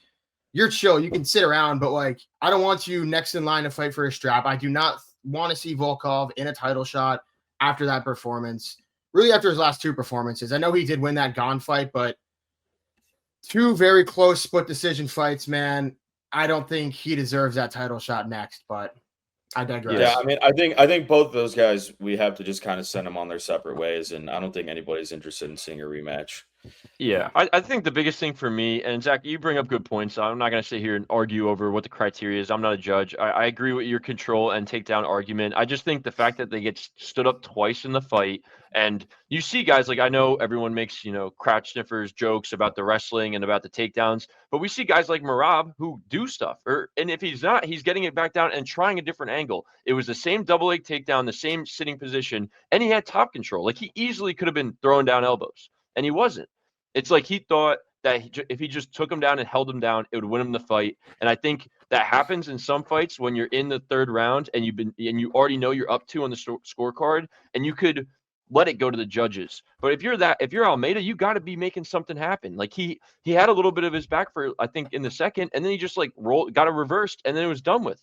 you're chill. You can sit around, but like, I don't want you next in line to fight for a strap. I do not want to see Volkov in a title shot after that performance. Really, after his last 2 performances. I know he did win that Gane fight, but 2 very close split decision fights, man. I don't think he deserves that title shot next, but I digress. Yeah, I mean, I think both of those guys, we have to just kind of send them on their separate ways, and I don't think anybody's interested in seeing a rematch. Yeah, I think the biggest thing for me, and Zach, you bring up good points. I'm not going to sit here and argue over what the criteria is. I'm not a judge. I agree with your control and takedown argument. I just think the fact that they get stood up twice in the fight, and you see guys like, I know everyone makes, crouch sniffers jokes about the wrestling and about the takedowns, but we see guys like Merab who do stuff. And if he's not, he's getting it back down and trying a different angle. It was the same double leg takedown, the same sitting position, and he had top control. Like, he easily could have been throwing down elbows, and he wasn't. It's like he thought that if he just took him down and held him down, it would win him the fight. And I think that happens in some fights when you're in the third round and you already know you're up 2 on the scorecard, and you could let it go to the judges. But if you're Almeida, you got to be making something happen. Like, he had a little bit of his back for, I think, in the second, and then he just got it reversed, and then it was done with.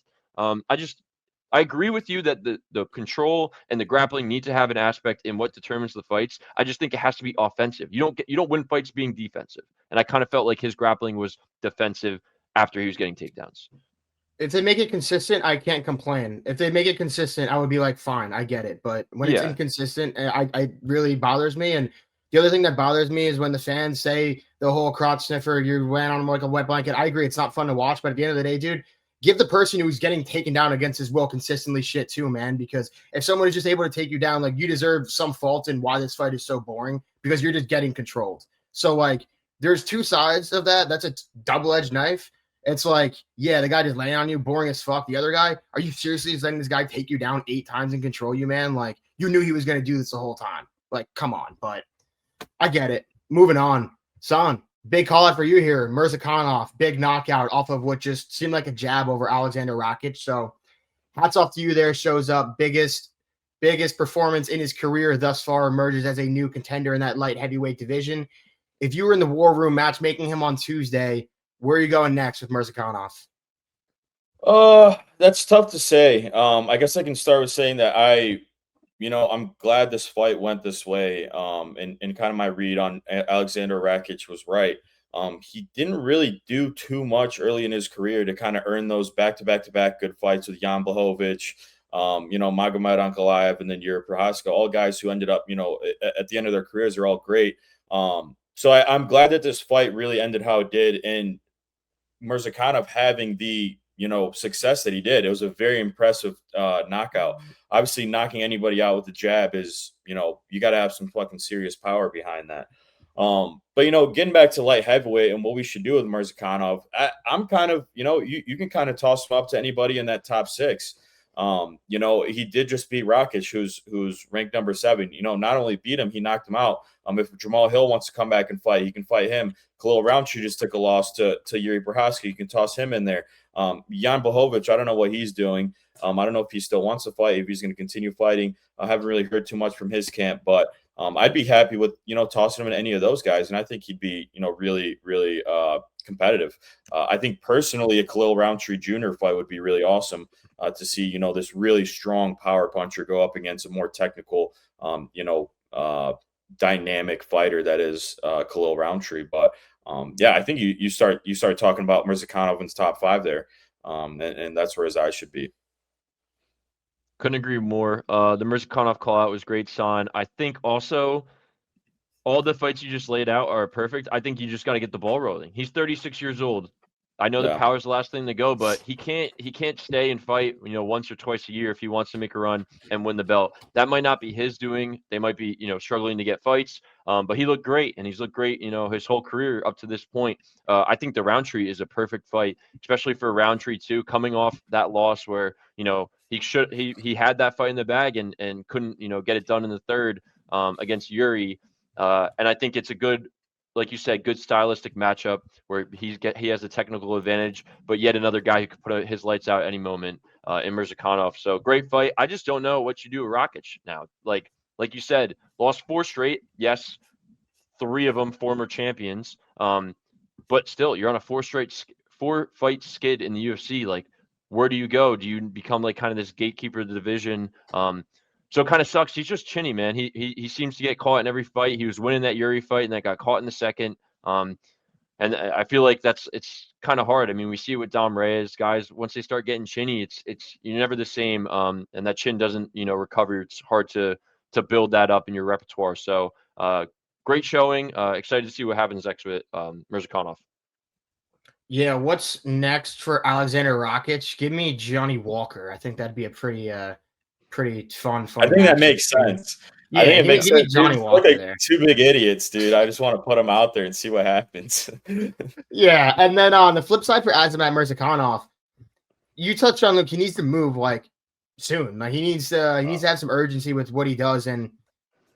I agree with you that the control and the grappling need to have an aspect in what determines the fights. I just think it has to be offensive. You don't win fights being defensive. And I kind of felt like his grappling was defensive after he was getting takedowns. If they make it consistent, I can't complain. If they make it consistent, I would be like, fine, I get it. But when it's inconsistent, it really bothers me. And the other thing that bothers me is when the fans say the whole crotch sniffer, you went on him like a wet blanket. I agree, it's not fun to watch, but at the end of the day, dude, give the person who's getting taken down against his will consistently shit too, man. Because if someone is just able to take you down, like, you deserve some fault in why this fight is so boring, because you're just getting controlled. So, like, there's two sides of that. That's a double-edged knife. It's like, yeah, the guy just laying on you, boring as fuck. The other guy, are you seriously just letting this guy take you down 8 times and control you, man? Like, you knew he was going to do this the whole time. Like, come on. But I get it. Moving on. Son, big call out for you here. Murzakanov, big knockout off of what just seemed like a jab over Alexander Rakic. So hats off to you there. Shows up. Biggest performance in his career thus far. Emerges as a new contender in that light heavyweight division. If you were in the war room matchmaking him on Tuesday, where are you going next with Murzakanov? That's tough to say. I guess I can start with saying that I'm glad this fight went this way. And kind of my read on Alexander Rakic was right. He didn't really do too much early in his career to kind of earn those back-to-back good fights with Jan Blachowicz, Magomed Ankalaev, and then Yuri Prochazka, all guys who ended up, at the end of their careers are all great. So I'm glad that this fight really ended how it did, and Murzakanov having the success that he did. It was a very impressive knockout. Obviously, knocking anybody out with the jab is, you got to have some fucking serious power behind that. But getting back to light heavyweight and what we should do with Murzakanov, I'm kind of, you can kind of toss him up to anybody in that top 6. He did just beat Rakic, who's ranked number 7. Not only beat him, he knocked him out. If Jamal Hill wants to come back and fight, he can fight him. Khalil Roundtree just took a loss to Yuri Prochazka. You can toss him in there. Jan Blachowicz, I don't know what he's doing. I don't know if he still wants to fight, if he's going to continue fighting. I haven't really heard too much from his camp, but I'd be happy with, tossing him in any of those guys. And I think he'd be, really, really competitive. I think personally a Khalil Roundtree Jr. fight would be really awesome to see, this really strong power puncher go up against a more technical, dynamic fighter that is Khalil Roundtree. But I think you start talking about Murzakanov in top 5 there, and that's where his eyes should be. Couldn't agree more. The Murzakanov call out was great, Son. I think also all the fights you just laid out are perfect. I think you just got to get the ball rolling. He's 36 years old. I know that power's the last thing to go, but he can't stay and fight, once or twice a year if he wants to make a run and win the belt. That might not be his doing. They might be, struggling to get fights. But he looked great, and he's looked great, his whole career up to this point. I think the Roundtree is a perfect fight, especially for Roundtree too, coming off that loss where, he had that fight in the bag and couldn't, get it done in the third against Yuri. And I think it's a good, like you said, good stylistic matchup where he has a technical advantage, but yet another guy who could put his lights out any moment in Murzakanov. So great fight. I just don't know what you do with Rakic now. Like you said, lost 4 straight. Yes, 3 of them former champions. But still, you're on a 4-fight skid in the UFC. Like, where do you go? Do you become like kind of this gatekeeper of the division? So it kind of sucks. He's just chinny, man. He seems to get caught in every fight. He was winning that Yuri fight and then got caught in the second. And I feel like it's kind of hard. I mean, we see it with Dom Reyes guys. Once they start getting chinny, it's you're never the same. And that chin doesn't recover. It's hard to build that up in your repertoire. So great showing. Excited to see what happens next with Murzakanov. Yeah, what's next for Alexander Rakic? Give me Johnny Walker. I think that'd be a pretty fun. I think that makes sense. Yeah, I think it makes sense. Johnny Dude, Walker look like there. two big idiots, dude. I just want to put them out there and see what happens. Yeah, and then on the flip side for Azamat Murzakanov, you touched on, look, he needs to move like soon. Like he needs to have some urgency with what he does. And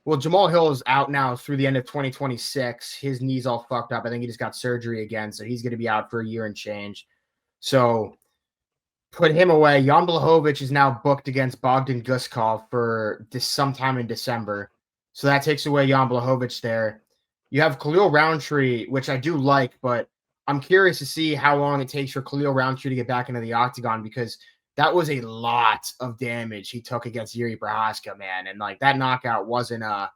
well, Jamal Hill's out now through the end of 2026. His knee's all fucked up. I think he just got surgery again, so he's going to be out for a year and change. So put him away. Jan Blachowicz is now booked against Bogdan Guskov for sometime in December. So that takes away Jan Blachowicz there. You have Khalil Roundtree, which I do like, but I'm curious to see how long it takes for Khalil Roundtree to get back into the octagon, because that was a lot of damage he took against Jiří Procházka, man. And like that knockout wasn't a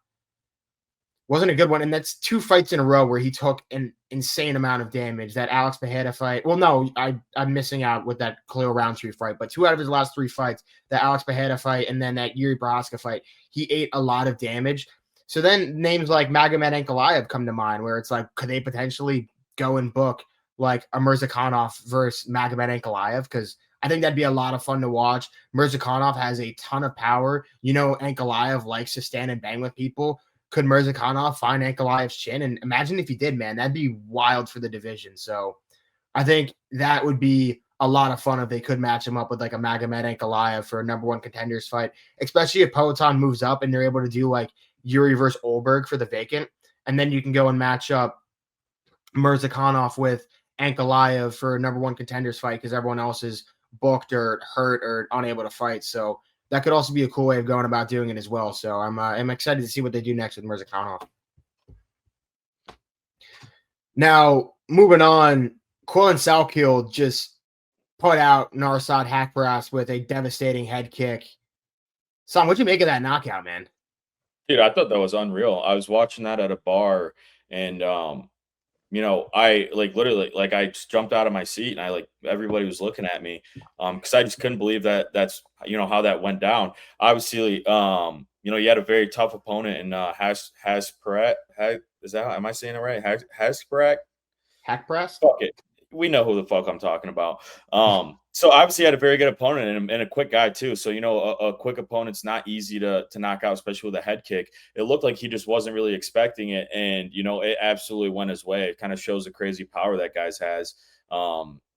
good one. And that's 2 fights in a row where he took an insane amount of damage. That Alex Pereira fight. Well, no, I'm missing out with that Khalil Roundtree fight, but 2 out of his last 3 fights, the Alex Pereira fight and then that Jiří Procházka fight, he ate a lot of damage. So then names like Magomed Ankalaev come to mind, where it's like, could they potentially go and book like a Murzakanov versus Magomed Ankalaev? Because I think that'd be a lot of fun to watch. Murzakanov has a ton of power. Ankalaev likes to stand and bang with people. Could Murzakanov find Ankalaev's chin? And imagine if he did, man. That'd be wild for the division. So I think that would be a lot of fun if they could match him up with like a Magomed Ankalaev for a #1 contenders fight, especially if Peloton moves up and they're able to do like Yuri versus Olberg for the vacant. And then you can go and match up Murzakanov with Ankalaev for a #1 contenders fight because everyone else is booked or hurt or unable to fight. So that could also be a cool way of going about doing it as well. So I'm excited to see what they do next with Murzakanov. Now, moving on, Quillen Salkiel just put out Narsad Haqparast with a devastating head kick. Son, what'd you make of that knockout, man? Dude, I thought that was unreal. I was watching that at a bar, and I literally I just jumped out of my seat, and everybody was looking at me because I just couldn't believe that's how that went down. Obviously, you had a very tough opponent in Haqparast. Am I saying it right? Haqparast? Fuck it. We know who the fuck I'm talking about. So obviously had a very good opponent and a quick guy too. So, a quick opponent's not easy to knock out, especially with a head kick. It looked like he just wasn't really expecting it. And, it absolutely went his way. It kind of shows the crazy power that guy has.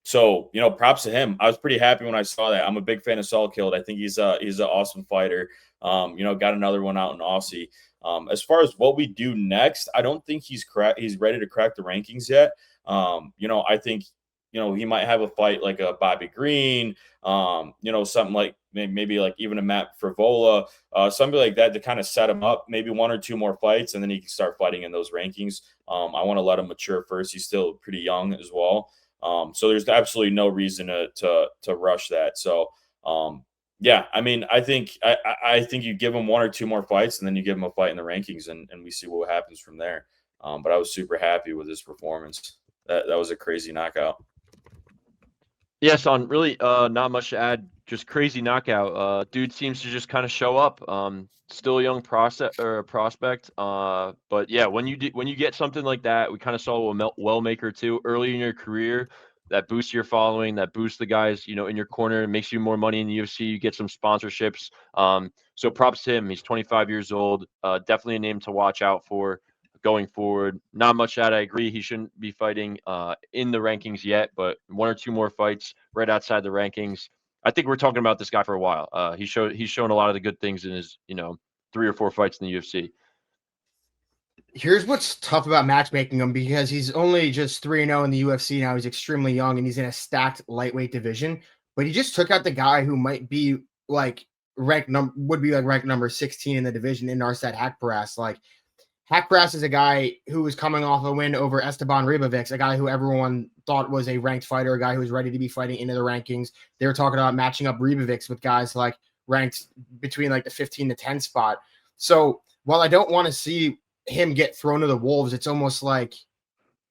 So, props to him. I was pretty happy when I saw that. I'm a big fan of Salkiel. I think he's an awesome fighter. Got another one out in Aussie. As far as what we do next, I don't think he's ready to crack the rankings yet. I think, he might have a fight like a Bobby Green, something like maybe like even a Matt Frivola, something like that to kind of set him up, maybe 1 or 2 more fights, and then he can start fighting in those rankings. I want to let him mature first. He's still pretty young as well. So there's absolutely no reason to rush that. So, yeah, I mean, I think you give him 1 or 2 more fights, and then you give him a fight in the rankings, and we see what happens from there. But I was super happy with his performance. That was a crazy knockout. Yeah, Son, really not much to add. Just crazy knockout. Dude seems to just kind of show up. Still a young prospect. But yeah, when you get something like that, we kind of saw a Wellmaker too early in your career. That boosts your following, that boosts the guys, in your corner, makes you more money in the UFC. You get some sponsorships. So props to him. He's 25 years old. Definitely a name to watch out for going forward. Not much that I agree. He shouldn't be fighting in the rankings yet, but 1 or 2 more fights right outside the rankings. I think we're talking about this guy for a while. He's shown a lot of the good things in his 3 or 4 fights in the UFC. Here's what's tough about matchmaking him, because he's only just 3-0 in the UFC now. He's extremely young and he's in a stacked lightweight division, but he just took out the guy who might be like ranked number 16 in the division in Narsad Haqparast. Like, Haqparast is a guy who was coming off a win over Esteban Ribovics, a guy who everyone thought was a ranked fighter, a guy who was ready to be fighting into the rankings. They were talking about matching up Ribovics with guys like ranked between like the 15 to 10 spot. So while I don't want to see him get thrown to the wolves, it's almost like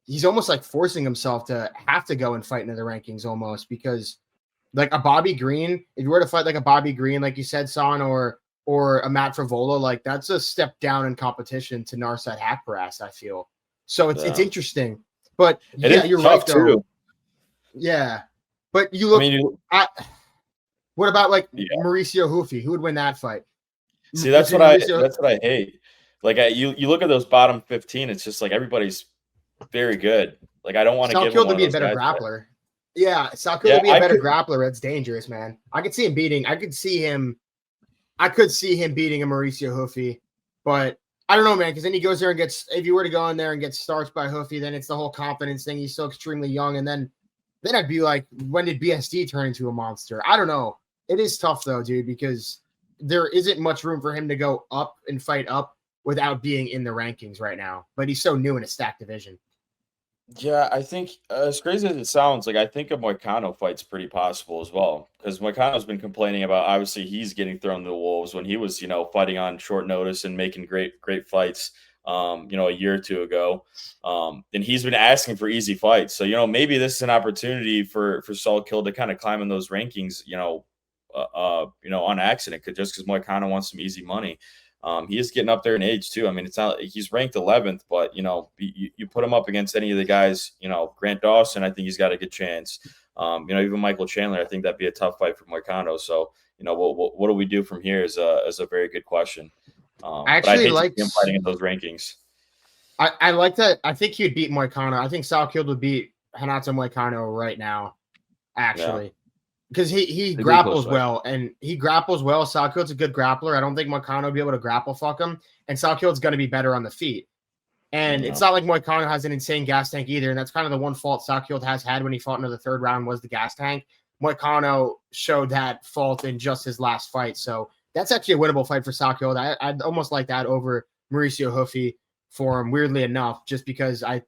he's almost like forcing himself to have to go and fight into the rankings almost, because like a Bobby Green, if you were to fight like a Bobby Green, like you said, Son, or a Matt Frivola, like that's a step down in competition to Narsad Hakparas, I feel. So it's interesting. But you're right though. Too. Yeah. But you look at what about like Mauricio Hufi? Who would win that fight? See, that's what I hate. Like you look at those bottom 15, it's just like everybody's very good. Like I don't want to give him one be a better grappler. Yeah, Salkild would be a better grappler. It's dangerous, man. I could see him beating a Mauricio Hufi, but I don't know, man, because then he goes there and if you were to go in there and get starched by Hufi, then it's the whole confidence thing. He's so extremely young, and then I'd be like, when did BSD turn into a monster? I don't know. It is tough though, dude, because there isn't much room for him to go up and fight up without being in the rankings right now. But he's so new in a stacked division. Yeah, I think as crazy as it sounds, like I think a Moicano fight's pretty possible as well, because Moicano's been complaining about obviously he's getting thrown to the wolves when he was fighting on short notice and making great fights a year or two ago. And he's been asking for easy fights. So maybe this is an opportunity for Salkild to kind of climb in those rankings on accident, just because Moicano wants some easy money. He is getting up there in age too. I mean, it's not he's ranked 11th, but you put him up against any of the guys, Grant Dawson, I think he's got a good chance. Even Michael Chandler, I think that'd be a tough fight for Moicano. So, what do we do from here is a very good question. I actually like him fighting in those rankings. I like that. I think he'd beat Moicano. I think Salkild would beat Renato Moicano right now, actually. Yeah. Because he grapples well, and he grapples well. Salkild's a good grappler. I don't think Moicano will be able to grapple fuck him, and Salkild's going to be better on the feet. And it's not like Moicano has an insane gas tank either, and that's kind of the one fault Salkild has had when he fought into the third round was the gas tank. Moicano showed that fault in just his last fight, so that's actually a winnable fight for Salkild. I'd almost like that over Mauricio Hufi for him, weirdly enough, just because I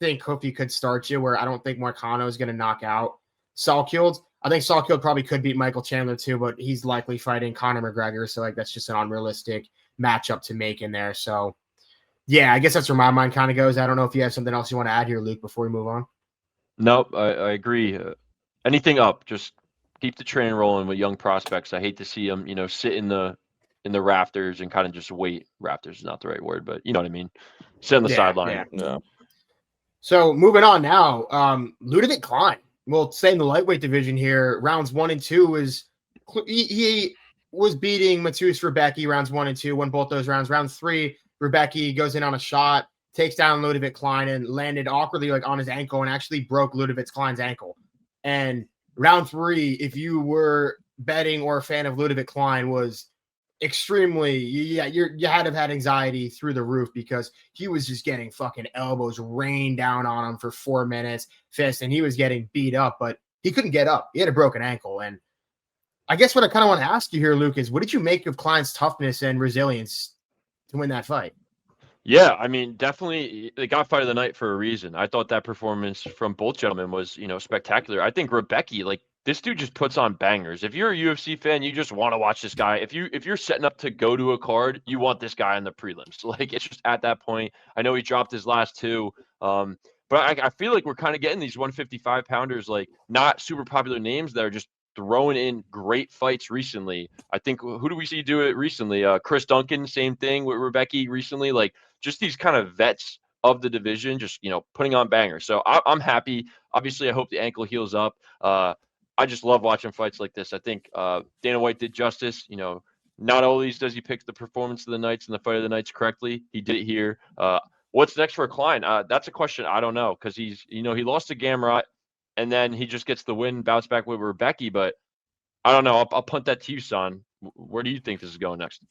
think Hufi could start you, where I don't think Moicano is going to knock out Salkild. I think Salkild probably could beat Michael Chandler too, but he's likely fighting Conor McGregor, so like that's just an unrealistic matchup to make in there. So yeah, I guess that's where my mind kind of goes. I don't know if you have something else you want to add here, Luke, before we move on. Nope, I agree. Anything up, just keep the train rolling with young prospects. I hate to see them, sit in the rafters and kind of just wait. Rafters is not the right word, but you know what I mean. Sit on the sideline. Yeah. So moving on now, Ľudovít Klein. We'll stay in the lightweight division here. Rounds 1 and 2 he was beating Matus Rebecki rounds 1 and 2, won both those rounds. Round 3, Rebecki goes in on a shot, takes down Ľudovít Klein and landed awkwardly like on his ankle and actually broke Ľudovít Klein's ankle. And round 3, if you were betting or a fan of Ľudovít Klein, was extremely, you had to have had anxiety through the roof because he was just getting fucking elbows rained down on him for 4 minutes, fist, and he was getting beat up, but he couldn't get up. He had a broken ankle. And I guess what I kind of want to ask you here, Luke, is what did you make of Klein's toughness and resilience to win that fight? Yeah, I mean, definitely they got fight of the night for a reason. I thought that performance from both gentlemen was, spectacular. I think Rebecki, this dude just puts on bangers. If you're a UFC fan, you just want to watch this guy. If you're setting up to go to a card, you want this guy in the prelims. It's just at that point. I know he dropped his last 2, but I feel like we're kind of getting these 155-pounders, not super popular names that are just throwing in great fights recently. I think who do we see do it recently? Chris Duncan, same thing with Rebecki recently. Just these kind of vets of the division, just putting on bangers. So I'm happy. Obviously, I hope the ankle heals up. I just love watching fights like this. I think Dana White did justice. Not always does he pick the performance of the nights and the fight of the nights correctly. He did it here. What's next for Klein? That's a question I don't know, because he's, he lost to Gamrot, and then he just gets the win, bounce back with Rebecki. But I don't know. I'll punt that to you, Son. Where do you think this is going next?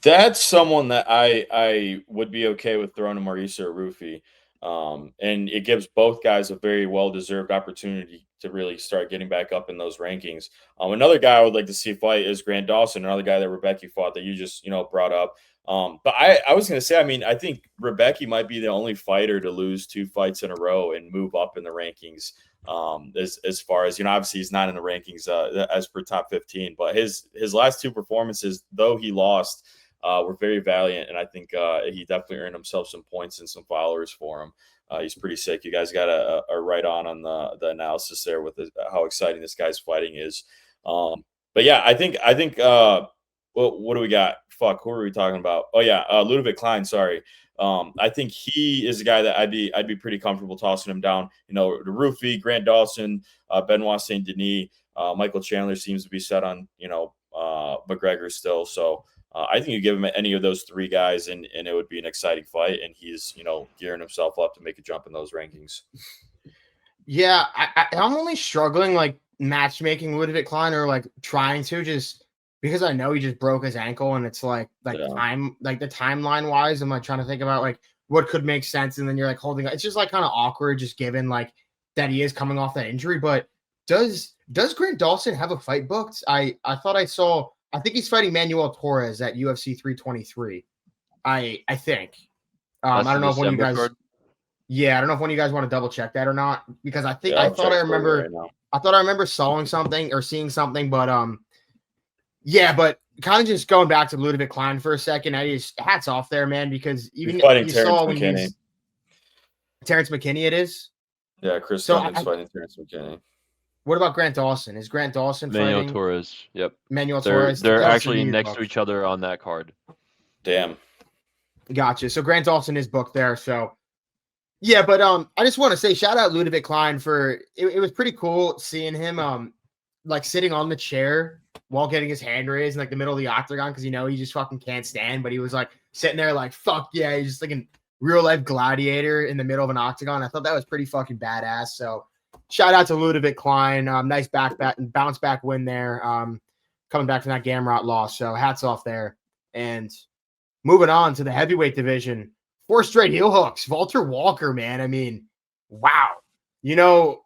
That's someone that I would be okay with throwing to Mauricio Rufi. And it gives both guys a very well-deserved opportunity to really start getting back up in those rankings. Another guy I would like to see fight is Grant Dawson, another guy that Rebecki fought that you just, brought up. But I was going to say, I think Rebecki might be the only fighter to lose 2 fights in a row and move up in the rankings. As far as, obviously he's not in the rankings as per top 15, but his last 2 performances, though he lost, were very valiant. And I think he definitely earned himself some points and some followers for him. He's pretty sick. You guys got a right on the analysis there with how exciting this guy's fighting is. But yeah, I think what do we got? Fuck, who are we talking about? Oh yeah, Ľudovít Klein. Sorry. I think he is a guy that I'd be pretty comfortable tossing him down. You know, the Roofy, Grant Dawson, Benoit Saint Denis, Michael Chandler seems to be set on McGregor still. So I think you give him any of those three guys, and it would be an exciting fight. And he's gearing himself up to make a jump in those rankings. Yeah, I'm only struggling like matchmaking Ľudovít Klein or like trying to just because I know he just broke his ankle, and it's like the timeline wise, I'm like trying to think about like what could make sense, and then you're like holding. It's just like kind of awkward, just given like that he is coming off that injury. But does Grant Dawson have a fight booked? I thought I saw. I think he's fighting Manuel Torres at UFC 323. I think. I don't know if one of you guys. Card? Yeah, I don't know if one of you guys want to double check that or not, because I think I thought I remember. Right, I thought I remember seeing something, but yeah, but kind of just going back to Ľudovít Klein for a second, I just hats off there, man, because even you saw when he's Terrence McKinney, it is. Yeah, Chris Duncan's fighting Terrence McKinney. What about Grant Dawson? Is Grant Dawson Manuel fighting Torres? Yep. Manuel Torres. They're actually next to each other on that card. Damn. Gotcha. So Grant Dawson is booked there. So yeah, but I just want to say shout out Ľudovít Klein for it was pretty cool seeing him like sitting on the chair while getting his hand raised in like the middle of the octagon, because he just fucking can't stand, but he was like sitting there like fuck yeah, he's just like a real life gladiator in the middle of an octagon. I thought that was pretty fucking badass. So shout out to Ľudovít Klein. Nice bounce back win there. Coming back from that Gamrot loss. So hats off there. And moving on to the heavyweight division, 4 straight heel hooks. Valter Walker, man. I mean, wow. You know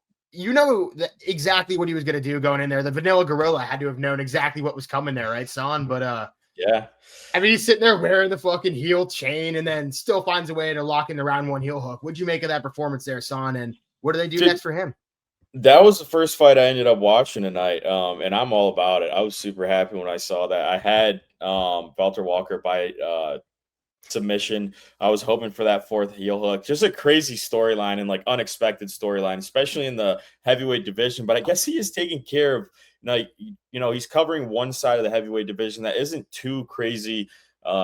exactly what he was going to do going in there. The Vanilla Gorilla had to have known exactly what was coming there, right, son? But yeah. I mean, he's sitting there wearing the fucking heel chain and then still finds a way to lock in the round 1 heel hook. What'd you make of that performance there, son? And what do they do next for him? That was the first fight I ended up watching tonight, and I'm all about it. I was super happy when I saw that. I had Valter Walker by submission. I was hoping for that 4th heel hook. Just a crazy storyline and like unexpected storyline, especially in the heavyweight division. But I guess he is taking care of, he's covering one side of the heavyweight division that isn't too crazy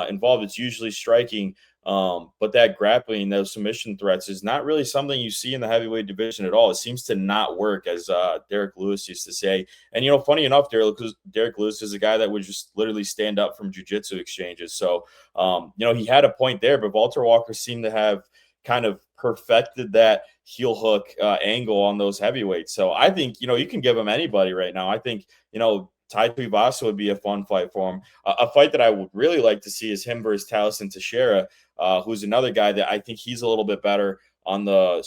involved. It's usually striking. But that grappling, those submission threats is not really something you see in the heavyweight division at all. It seems to not work, as Derek Lewis used to say. And, funny enough, Derek Lewis is a guy that would just literally stand up from jiu-jitsu exchanges. So, he had a point there, but Valter Walker seemed to have kind of perfected that heel hook angle on those heavyweights. So I think, you can give him anybody right now. I think, Tai Tuivasa would be a fun fight for him. A fight that I would really like to see is him versus Taliesin Teixeira, who's another guy that I think he's a little bit better on the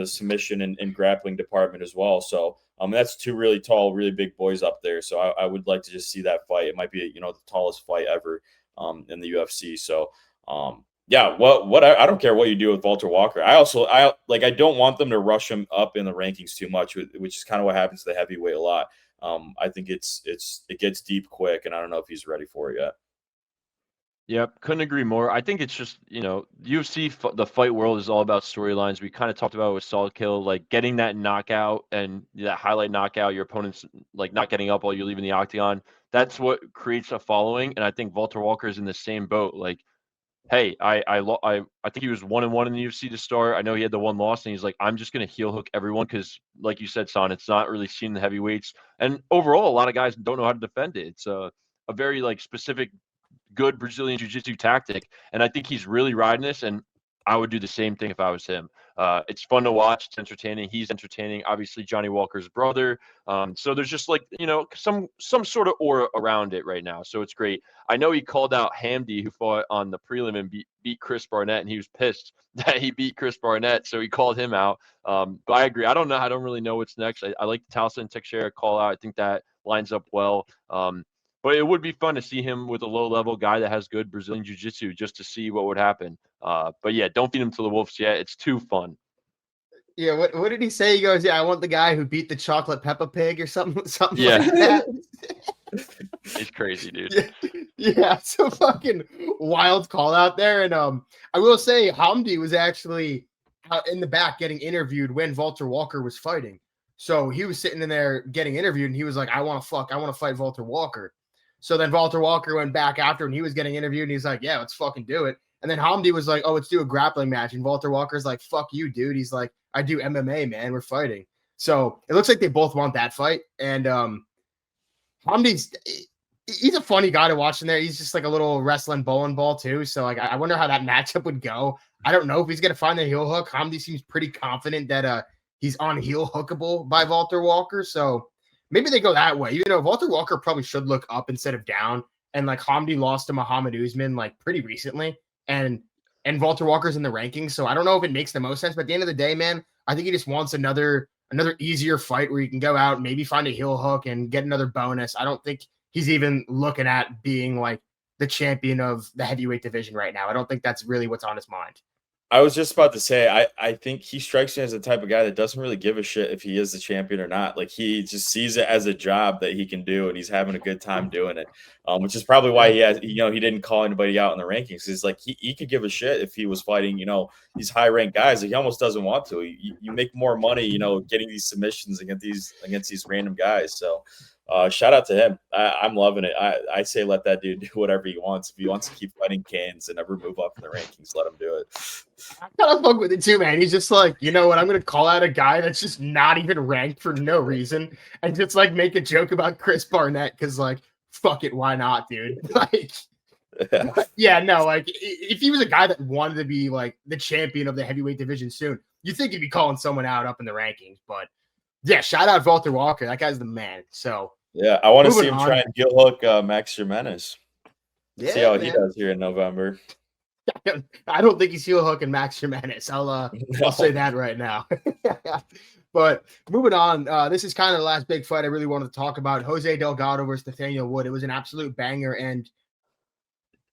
submission and grappling department as well. So that's 2 really tall, really big boys up there. So I would like to just see that fight. It might be, the tallest fight ever in the UFC. So yeah, I don't care what you do with Valter Walker. I don't want them to rush him up in the rankings too much, which is kind of what happens to the heavyweight a lot. I think it gets deep quick, and I don't know if he's ready for it yet. Yep, couldn't agree more. I think it's just, UFC, the fight world is all about storylines. We kind of talked about it with Solid Kill, like getting that knockout and that highlight knockout, your opponent's like not getting up while you're leaving the octagon. That's what creates a following, and I think Valter Walker is in the same boat. Like, hey, I think he was 1-1 in the UFC to start. I know he had the 1 loss, and he's like, I'm just going to heel hook everyone because, like you said, Son, it's not really seen in the heavyweights. And overall, a lot of guys don't know how to defend it. It's a very like specific, good Brazilian jiu-jitsu tactic, and I think he's really riding this. And I would do the same thing if I was him. It's fun to watch. It's entertaining. He's entertaining. Obviously, Johnny Walker's brother. So there's just like, some sort of aura around it right now. So it's great. I know he called out Hamdi, who fought on the prelim and beat Chris Barnett, and he was pissed that he beat Chris Barnett. So he called him out. But I agree. I don't really know what's next. I like the Taliesin Teixeira call out. I think that lines up well. But it would be fun to see him with a low-level guy that has good Brazilian jiu-jitsu just to see what would happen. But yeah, don't feed him to the wolves yet. It's too fun. Yeah, what did he say? He goes, yeah, I want the guy who beat the chocolate Peppa Pig or something yeah. like that. He's crazy, dude. Yeah, it's a fucking wild call out there. And I will say Hamdi was actually in the back getting interviewed when Valter Walker was fighting. So he was sitting in there getting interviewed, and he was like, I want to fight Valter Walker. So then Valter Walker went back after, and he was getting interviewed, and he's like, yeah, let's fucking do it. And then Hamdi was like, oh, let's do a grappling match. And Valter Walker's like, fuck you, dude. He's like, I do MMA, man. We're fighting. So it looks like they both want that fight. And Hamdi's he's a funny guy to watch in there. He's just like a little wrestling bowling ball too. So like I wonder how that matchup would go. I don't know if he's gonna find the heel hook. Hamdi seems pretty confident that he's on heel hookable by Valter Walker. So maybe they go that way. You know, Valter Walker probably should look up instead of down. And like Hamdi lost to Muhammad Usman like pretty recently. And Valter Walker's in the rankings. So I don't know if it makes the most sense. But at the end of the day, man, I think he just wants another easier fight where you can go out, maybe find a heel hook and get another bonus. I don't think he's even looking at being like the champion of the heavyweight division right now. I don't think that's really what's on his mind. I was just about to say, I think he strikes me as the type of guy that doesn't really give a shit if he is the champion or not. Like he just sees it as a job that he can do, and he's having a good time doing it. Which is probably why he didn't call anybody out in the rankings. He's like he could give a shit if he was fighting, these high ranked guys. Like he almost doesn't want to. You make more money, getting these submissions against these random guys. So shout out to him. I'm loving it. I say let that dude do whatever he wants. If he wants to keep fighting cans and never move up in the rankings, let him do it. I kind of fuck with it too, man. He's just like, you know what? I'm going to call out a guy that's just not even ranked for no reason and just like make a joke about Chris Barnett because like, fuck it, why not, dude? Like, yeah, no, like if he was a guy that wanted to be like the champion of the heavyweight division soon, you'd think he'd be calling someone out up in the rankings. But yeah, shout out Valter Walker. That guy's the man. So yeah, I want to see him try and heel hook Max Jimenez. Yeah, see how he does here in November. I don't think he's heel hooking Max Jimenez. I'll say that right now. But moving on, this is kind of the last big fight I really wanted to talk about. Jose Delgado versus Nathaniel Wood. It was an absolute banger, and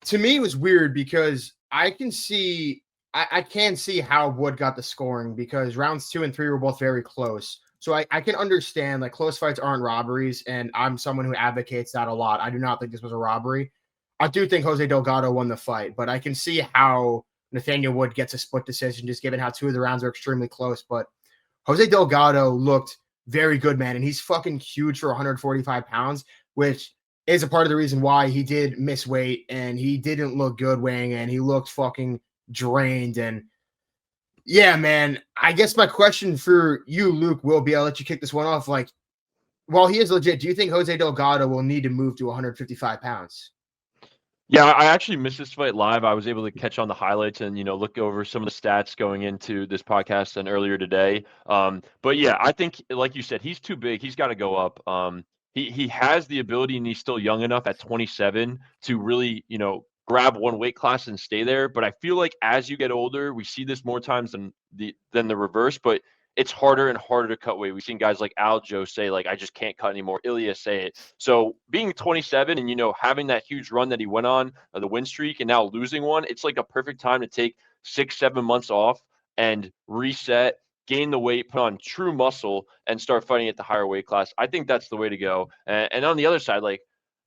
to me, it was weird because I can see how Wood got the scoring because rounds 2 and 3 were both very close. So I can understand like close fights aren't robberies, and I'm someone who advocates that a lot. I do not think this was a robbery. I do think Jose Delgado won the fight, but I can see how Nathaniel Wood gets a split decision just given how 2 of the rounds are extremely close. But Jose Delgado looked very good, man, and he's fucking huge for 145 pounds, which is a part of the reason why he did miss weight and he didn't look good weighing in. He looked fucking drained. And yeah, man, I guess my question for you, Luke, will be, I'll let you kick this one off. Like, while he is legit, do you think Jose Delgado will need to move to 155 pounds? Yeah, I actually missed this fight live. I was able to catch on the highlights and, look over some of the stats going into this podcast and earlier today. But yeah, I think, like you said, he's too big. He's got to go up. He has the ability, and he's still young enough at 27 to really, grab one weight class and stay there. But I feel like as you get older, we see this more times than the reverse, but it's harder and harder to cut weight. We've seen guys like Aljo say, like, I just can't cut anymore. Ilya say it. So being 27 and, having that huge run that he went on, the win streak, and now losing one, it's like a perfect time to take 6-7 months off and reset, gain the weight, put on true muscle, and start fighting at the higher weight class. I think that's the way to go. And on the other side, like,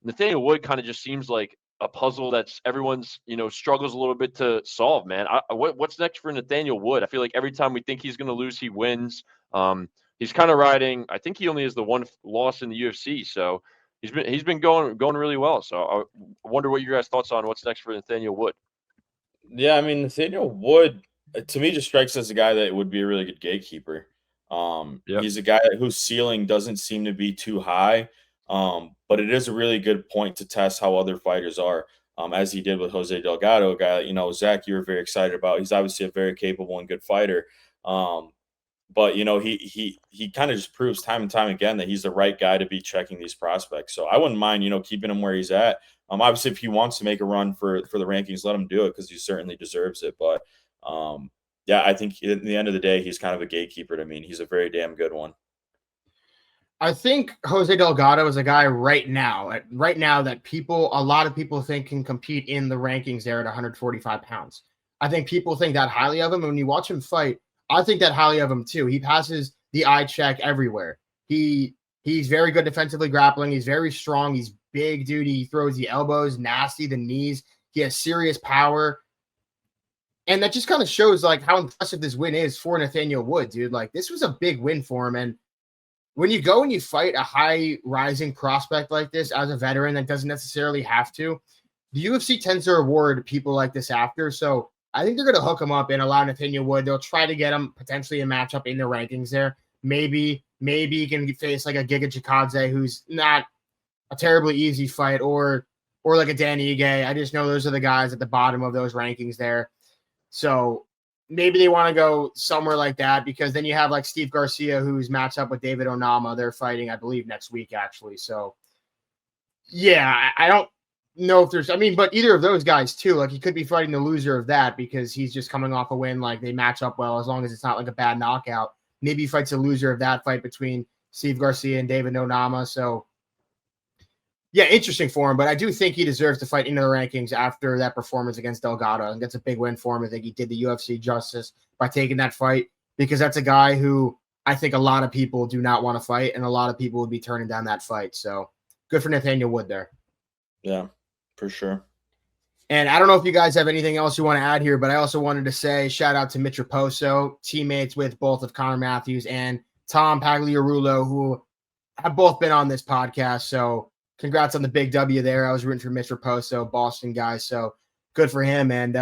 Nathaniel Wood kind of just seems like a puzzle that's everyone's, struggles a little bit to solve, man. What's next for Nathaniel Wood? I feel like every time we think he's going to lose, he wins. He's kind of riding. I think he only has the one loss in the UFC, so he's been going really well. So I wonder what your guys' thoughts on what's next for Nathaniel Wood. Yeah, I mean, Nathaniel Wood to me just strikes as a guy that would be a really good gatekeeper. He's a guy whose ceiling doesn't seem to be too high. But it is a really good point to test how other fighters are, as he did with Jose Delgado, a guy that, Zach, you were very excited about. He's obviously a very capable and good fighter. But, he kind of just proves time and time again that he's the right guy to be checking these prospects. So I wouldn't mind, keeping him where he's at. Obviously, if he wants to make a run for the rankings, let him do it because he certainly deserves it. But, yeah, I think at the end of the day, he's kind of a gatekeeper to me, and he's a very damn good one. I think Jose Delgado is a guy right now that a lot of people think can compete in the rankings there at 145 pounds. I think people think that highly of him. And when you watch him fight, I think that highly of him too. He passes the eye check everywhere. He's very good defensively grappling. He's very strong. He's big, dude. He throws the elbows, nasty, the knees. He has serious power. And that just kind of shows like how impressive this win is for Nathaniel Wood, dude. Like this was a big win for him. And when you go and you fight a high rising prospect like this as a veteran that doesn't necessarily have to, the UFC tends to reward people like this after. So I think they're going to hook him up and allow Nathaniel Wood. They'll try to get him potentially a matchup in the rankings there. Maybe he can face like a Giga Chikadze, who's not a terribly easy fight, or like a Dan Ige. I just know those are the guys at the bottom of those rankings there. So maybe they want to go somewhere like that, because then you have like Steve Garcia, who's matched up with David Onama. They're fighting, I believe, next week, actually. So, yeah, I don't know if there's – I mean, but either of those guys, too. Like, he could be fighting the loser of that because he's just coming off a win. Like, they match up well as long as it's not like a bad knockout. Maybe he fights the loser of that fight between Steve Garcia and David Onama. So, yeah, interesting for him, but I do think he deserves to fight into the rankings after that performance against Delgado. I think that's a big win for him. I think he did the UFC justice by taking that fight, because that's a guy who I think a lot of people do not want to fight, and a lot of people would be turning down that fight. So good for Nathaniel Wood there. Yeah, for sure. And I don't know if you guys have anything else you want to add here, but I also wanted to say shout out to Mitch Raposo, teammates with both of Connor Matthews and Tom Pagliarulo, who have both been on this podcast. So congrats on the big W there. I was rooting for Mitch Raposo, Boston guy. So good for him. And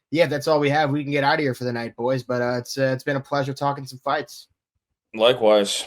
yeah, that's all we have. We can get out of here for the night, boys. But it's been a pleasure talking some fights. Likewise.